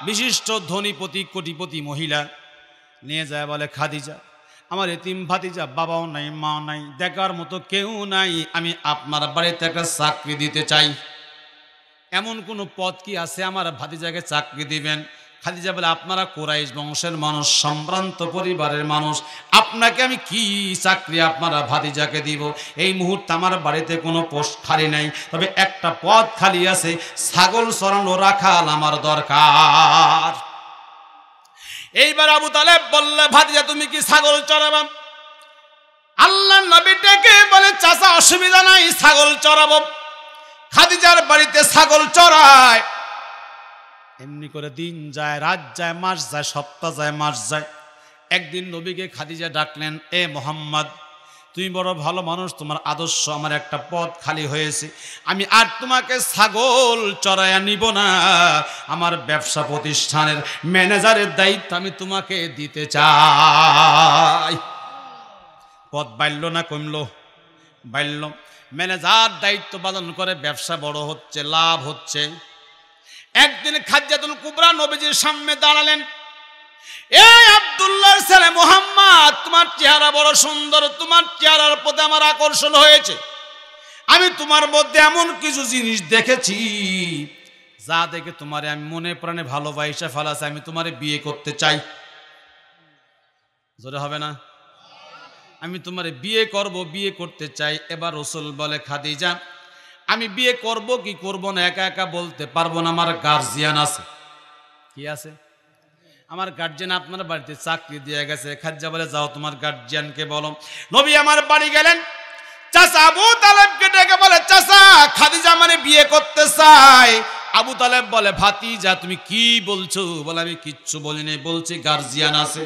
বিশিষ্ট ধনীপতি কোটিপতি মহিলা। নিয়ে যায় বলে, খাদিজা আমার এতিম ভাতিজা, বাবাও নাই মা নাই, দেখার মতো কেউ নাই, আমি আপনার বাড়িতে একটা চাকরি দিতে চাই। এমন কোনো পদ কি আছে আমার ভাতিজাকে চাকরি দিবেন? খাদিজা বলে, আপনারা কুরাইশ বংশের মানুষ, সম্ভ্রান্ত পরিবারের মানুষ, আপনাকে আমি কি চাকরি আপনারা ভাতিজাকে দিব? এই মুহূর্তে আমার বাড়িতে কোনো পোস্ট খালি নাই, তবে একটা পদ খালি আছে, ছাগল চরানো রাখাল আমার দরকার। এইবার আবু তালেব বললে, ভাতিজা তুমি কি ছাগল চড়াবা? আল্লাহর নবী ডেকে বলে, চাচা অসুবিধা নাই, ছাগল চড়াবো। খাদিজার বাড়িতে ছাগল চড়ায়। এমনি করে দিন যায়, রাত যায়, মাস যায়, সপ্তাহ যায়, মাস যায়। একদিন নবীকে খাদিজা ডাকলেন, এ মোহাম্মদ, তুমি বড় ভালো মানুষ, তোমার আদর্শ, আমার একটা পদ খালি হয়েছে, আমি আর তোমাকে ছাগল চড়াইয়া নিব না, আমার ব্যবসা প্রতিষ্ঠানের ম্যানেজারের দায়িত্ব আমি তোমাকে দিতে চাই। পদ বাড়ল না কমলো? বাড়ল। ম্যানেজার দায়িত্ব পালন করে, ব্যবসা বড় হচ্ছে, লাভ হচ্ছে। একদিন খাদিজাতুল কুবরা নবীজির সামনে দাঁড়ালেন। এই আব্দুল্লাহর ছেলে মুহাম্মদ, তোমার চেহারা বড় সুন্দর, তোমার চেহারার প্রতি আমার আকর্ষণ হয়েছে। আমি তোমার মধ্যে এমন কিছু জিনিস দেখেছি যা দেখে তোমারে আমি মনে প্রাণে ভালোবাসা ফেলাছি, আমি তোমারে বিয়ে করতে চাই। জোরে হবে না? আমি তোমারে বিয়ে করব, বিয়ে করতে চাই। এবার রাসূল বলে, খাদিজা আমি বিয়ে করব কি করব না একা একা বলতে পারবো না, আমার গার্জিয়ান আছে। কি আছে? আমার গার্জিয়ান আপনার বাড়িতে চাকরি দিয়ে গেছে। খাদিজা বলে, যাও তোমার গার্জিয়ানকে বলো। নবী আমার বাড়ি গেলেন। চাচা আবু তালেবকে ডেকে বলে, চাচা খাদিজা মানে বিয়ে করতে চায়। আবু তালেব বলে, ভাতিজা তুমি কি বলছো? বলে, আমি কিচ্ছু বলিনি, বলছি গার্জিয়ান আছে।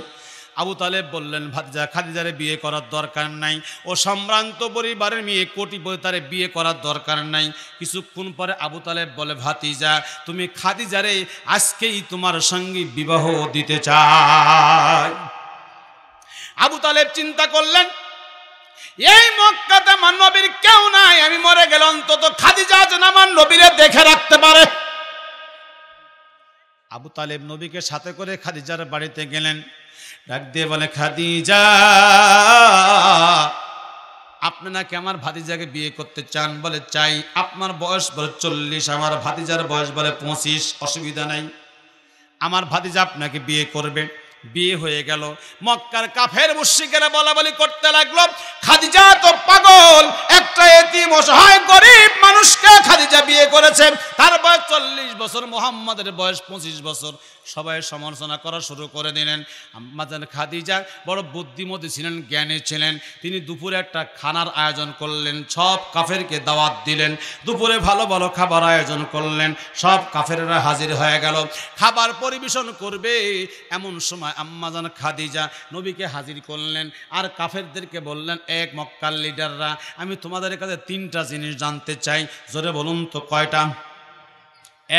আবু তালেব বললেন, ভাতিজা খাদিজারে বিয়ে করার দরকার নাই, ও সম্ভ্রান্ত পরিবারের মেয়ে, কোটিপতি, তারে বিয়ে করার দরকার নাই। কিছুক্ষণ পরে আবু তালেব বলে, ভাতিজা তুমি খাদিজারে আজকেই তোমার সঙ্গে বিবাহ দিতে চাই। আবু তালেব চিন্তা করলেন, এই মক্কাতে আমার নবীর কেউ নাই, আমি মরে গেলে অন্তত খাদিজা যেন আমার নবীরে দেখে রাখতে পারে। আবু তালেব নবীকে সাথে করে খাদিজার বাড়িতে গেলেন। ডাক দিয়ে বলে, খাদিজা আপনি নাকি আমার ভাতিজাকে বিয়ে করতে চান? বলে, চাই। আপনার বয়স বলে 40, আমার ভাতিজার বয়স বলে 25। অসুবিধা নাই, আমার ভাতিজা আপনাকে বিয়ে করবে। বিয়ে হয়ে গেল। মক্কার কাফের মুশরিকেরা বলাবলি করতে লাগলো, খাদিজা তো পাগল, একটা এতিম অসহায় গরিব মানুষকে খাদিজা বিয়ে করেছে, তার বয়স 40 বছর, মুহাম্মাদের বয়স 25 বছর। সবাই সমালোচনা করা শুরু করে দিলেন। আম্মাজান খাদিজা বড় বুদ্ধিমতী ছিলেন, জ্ঞানী ছিলেন। তিনি দুপুরে একটা খানার আয়োজন করলেন, সব কাফেরকে দাওয়াত দিলেন। দুপুরে ভালো ভালো খাবার আয়োজন করলেন, সব কাফেররা হাজির হয়ে গেল। খাবার পরিবেশন করবে এমন সময় আম্মাজান খাদিজা নবীকে হাজির করলেন, আর কাফেরদেরকে বললেন, এক মক্কার লিডাররা, আমি তোমাদের কাছে 3টা জিনিস জানতে চাই। জোরে বলুন তো কয়টা?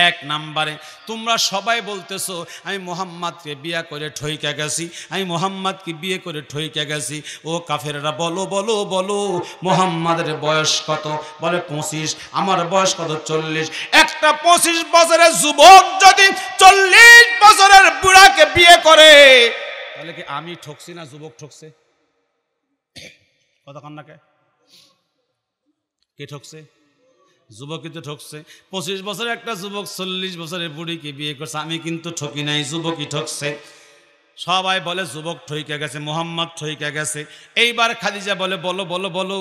1 নম্বরে, তোমরা সবাই বলতেছো আমি মুহাম্মাদকে বিয়ে করে ঠইকা গেছি, আমি মুহাম্মাদকে বিয়ে করে ঠইকা গেছি। ও কাফেররা বলো বলো বলো, মুহাম্মাদের বয়স কত? বলে 25। আমার বয়স কত? 40। একটা 25 বছরের যুবক যদি 40 বছরের বুড়াকে বিয়ে করে, তাহলে কি আমি ঠকছি না যুবক ঠকছে? কথা কান্নাকে কে ঠকছে? যুবকই তো ঠকছে। 25 বছরের একটা যুবক 40 বছরের বুড়িকে বিয়ে করছে, আমি কিন্তু ঠকি নাই, যুবকই ঠকছে। সবাই বলে যুবক ঠইকে গেছে, মুহাম্মদ ঠইকে গেছে। এইবার খাদিজা বলে, বলো বলো বলো,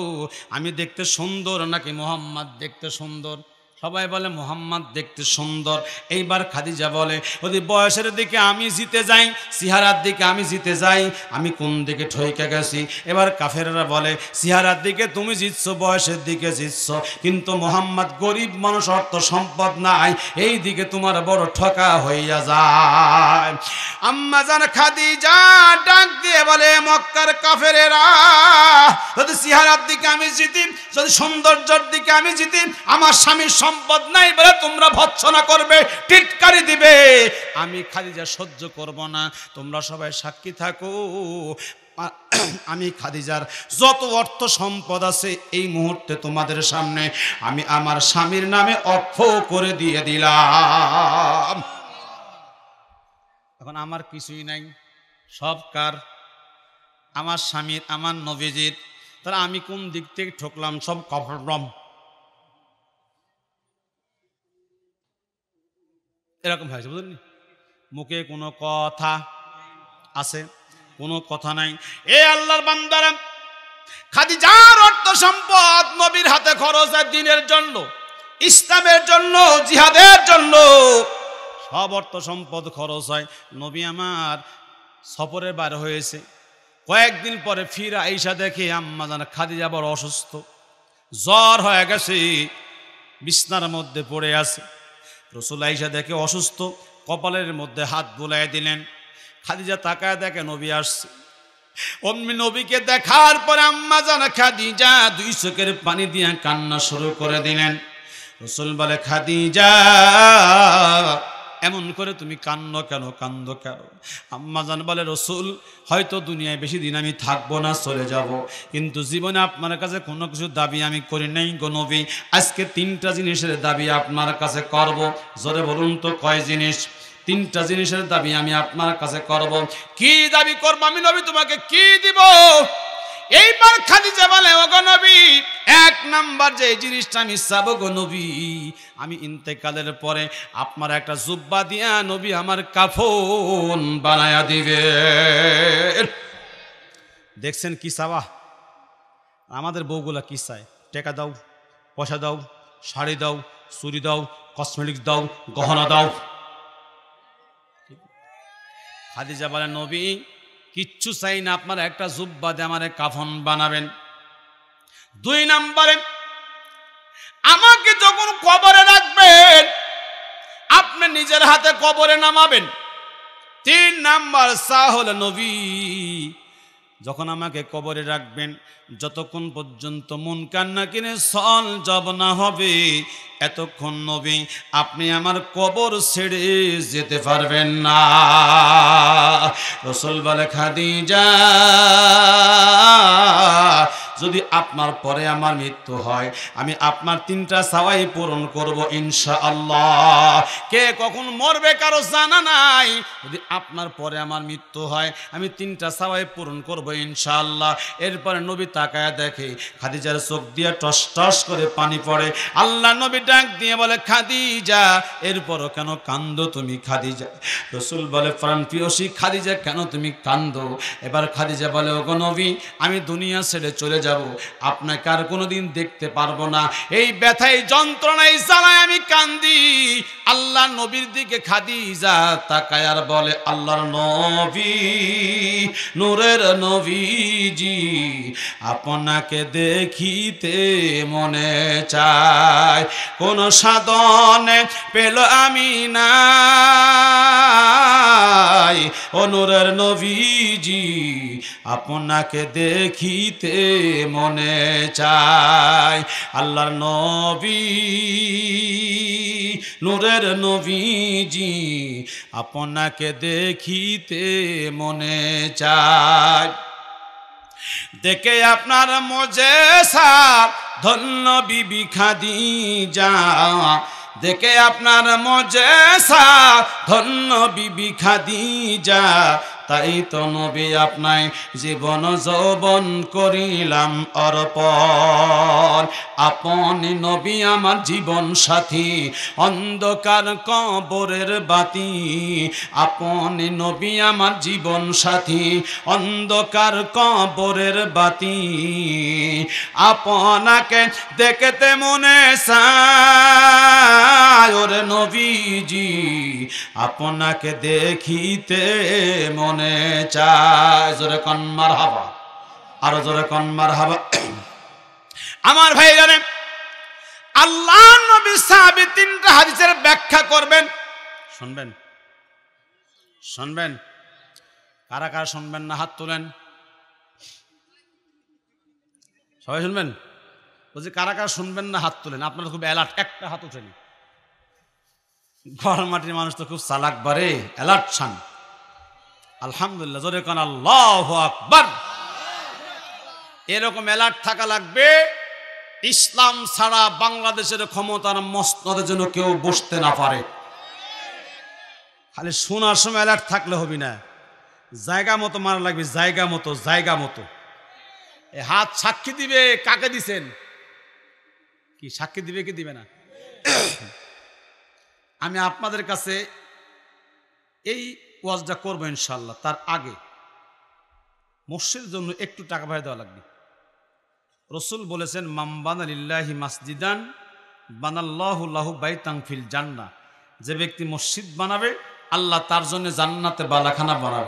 আমি দেখতে সুন্দর নাকি মুহাম্মদ দেখতে সুন্দর? সবাই বলে মুহাম্মদ দেখতে সুন্দর। এইবার খাদিজা বলে, যদি বয়সের দিকে আমি জিতে যাই, চেহারার দিকে আমি জিতে যাই, আমি কোন দিকে ঠইকে গেছি। এবার কাফেররা বলে, চেহারার দিকে তুমি জিতছো, বয়সের দিকে জিতছো, কিন্তু মুহাম্মদ গরিব মানুষ, অর্থ সম্পদ নাই, এই দিকে তোমার বড় ঠকা হইয়া যায়। আম্মা জান খাদিজা ডাক দিয়ে বলে, মক্কার কাফেরেরা, যদি চেহারার দিকে আমি জিতি, যদি সৌন্দর্যের দিকে আমি জিতি, আমার স্বামীর সম্পদ নাই বলে তোমরা ভৎসনা করবে, টিটকারি দিবে, আমি খাদিজা সহ্য করব না। তোমরা সবাই সাক্ষী থাকো, আমি খাদিজার যত অর্থ সম্পদ আছে এই মুহূর্তে তোমাদের সামনে আমি আমার স্বামীর নামে অক্ষ করে দিয়ে দিলাম। এখন আমার কিছুই নাই, সব কার? আমার স্বামীর, আমার নবীজির। তাহলে আমি কোন দিক থেকে ঠকলাম? সব কফরম। এরকম হয়েছে, বুঝলেন? মুখে কোনো কথা আছে, কোনো কথা নাই। এ আল্লাহর বান্দারা, খাদিজার অর্থ সম্পদ নবীর হাতে খরচ হয় দিনের জন্য, ইসলামের জন্য, জিহাদের জন্য, সব অর্থ সম্পদ খরচ হয়। নবী আমার সফরে বার হয়েছে, কয়েকদিন পরে ফিরে আইসা দেখে আম্মা জান খাদিজা বড় অসুস্থ, জ্বর হয়ে গেছে, বিছনার মধ্যে পড়ে আছে। রাসূল আইসা দেখে অসুস্থ, কপালের মধ্যে হাত বুলায় দিলেন। খাদিজা তাকায় দেখে নবী আসছে। অমনি নবীকে দেখার পরে আম্মা জান খাদিজা দুই চোখের পানি দিয়ে কান্না শুরু করে দিলেন। রাসূল বলে, খাদিজা এমন করে তুমি কান্দো কেন, কান্দো কেন? আম্মা জান বলে, রাসূল হয়তো দুনিয়ায় বেশি দিন আমি থাকবো না, চলে যাব, কিন্তু জীবনে আপনার কাছে কোনো কিছু দাবি আমি করি নাই গো নবী। আজকে 3টা জিনিসের দাবি আপনার কাছে করব। জোরে বলুন তো কয় জিনিস? 3টা জিনিসের দাবি আমি আপনার কাছে করব। কি দাবি করব আমি নবী? তোমাকে কি দিব? এইবার খাদিজা বলে, ও গো নবী, 1 নাম্বার যে জিনিসটা আমি চাবো গো নবী, আমি ইন্তেকালের পরে আপনার একটা জুব্বা দিয়া নবী আমার কাফন বানায়া দিবে। দেখছেন কি চাওয়া? আমাদের বউগুলা কি চায়? টাকা দাও, পয়সা দাও, শাড়ি দাও, চুড়ি দাও, কসমেটিক্স দাও, গহনা দাও। খাদিজা বলে, নবী কিচ্ছু চাই না, আপনার একটা জুব্বা দিয়ে আমার কাফন বানাবেন। 2 নাম্বারে, আমাকে যখন কবরে রাখবেন আপনি নিজের হাতে কবরে নামাবেন। 3 নাম্বার চা হলো, নবী যখন আমাকে কবরে রাখবেন, যতক্ষণ পর্যন্ত মুনকার নাকিরে সল জব না হবে, এতক্ষণ নবী আপনি আমার কবর ছেড়ে যেতে পারবেন না। রাসূল বলে, খাদিজা যদি আপনার পরে আমার মৃত্যু হয়, আমি আপনার 3টা চাওয়াই পূরণ করব ইনশাআল্লাহ। কে কখন মরবে কারো জানা নাই, যদি আপনার পরে আমার মৃত্যু হয় আমি 3টা চাওয়াই পূরণ করব ইনশাআল্লাহ। এরপরে নবী তাকায় দেখে খাদিজার চোখ দিয়ে টস টস করে পানি পড়ে। আল্লাহ নবী ডাক দিয়ে বলে, খাদিজা এরপরও কেন কান্দো তুমি খাদিজা? রাসূল বলে, প্রাণ প্রিয়সী খাদিজা কেন তুমি কান্দো? এবার খাদিজা বলে, ওগো নবী আমি দুনিয়া ছেড়ে চলে যাব, আপনাকে আর কোনোদিন দেখতে পারবো না, এই ব্যথায় যন্ত্রণায় জ্বালায় আমি কান্দি। আল্লাহ নবীর দিকে খাদিজা তাকায় আর বলে, আল্লাহর নবী, নূরের নবীজি, আপনাকে দেখিতে মনে চায়, কোন সাধনে পেল আমি নাই, ও নূরের নবীজি আপনাকে দেখিতে মনে চায়। আল্লাহর নবী, নূরের নবীজি আপনাকে দেখিতে মনে চায়। দেখে আপনার মুজিজা ধন্য বিবি খাদিজা, দেখে আপনার মুজিজা ধন্য বিবি খাদিজা, তাই তো নবী আপনায় জীবন যৌবন করিলাম অর্পণ। আপনি নবী আমার জীবন সাথী, অন্ধকার কবরের বাতি। আপনি নবী আমার জীবন সাথী, অন্ধকার কবরের বাতি। আপনাকে দেখতে মনে চায় ওরে নবীজি, আপনাকে দেখিতে মনে চায়। জোরে কোন মারহাবা, আরো জোরে কোন মারহাবা। আমার ভাই জানেন, আল্লাহ নবী সাহাবী তিনটা হাদিসের ব্যাখ্যা করবেন। শুনবেন শুনবেন, কারা কারা শুনবেন না হাত তোলেন। সবাই শুনবেন? বলছি কারা কারা শুনবেন না হাত তোলেন। আপনারা খুব অ্যালার্ট, একটা হাত ওঠেনি। ঘর মাটির মানুষ তো খুব চালাক বারে, অ্যালার্ট ছান। আলহামদুলিল্লাহ, জোরে কোন আল্লাহু আকবার। এরকম অ্যালার্ট থাকা লাগবে, ইসলাম ছাড়া বাংলাদেশের ক্ষমতার মসনদে যেন কেউ বসতে না পারে। খালি শোনার সময় অ্যালার্ট থাকলে হবে না, জায়গা মতো মারা লাগবে, জায়গা মতো, জায়গা মতো। এ হাত সাক্ষী দিবে কাকে দিছেন, কি সাক্ষী দিবে কি দিবে না। আমি আপনাদের কাছে এই ওয়াজটা করবো ইনশাল্লাহ, তার আগে মসজিদের জন্য একটু টাকা ভাড়া দেওয়া লাগবে। রসুল বলেছেন, মাম বানা লিল্লাহি মাসজিদান বানাল্লাহু লাহু বাইতান ফিল জান্নাহ। যে ব্যক্তি মসজিদ বানাবে, আল্লাহ তার জন্য জান্নাতে বালাখানা বানাবে।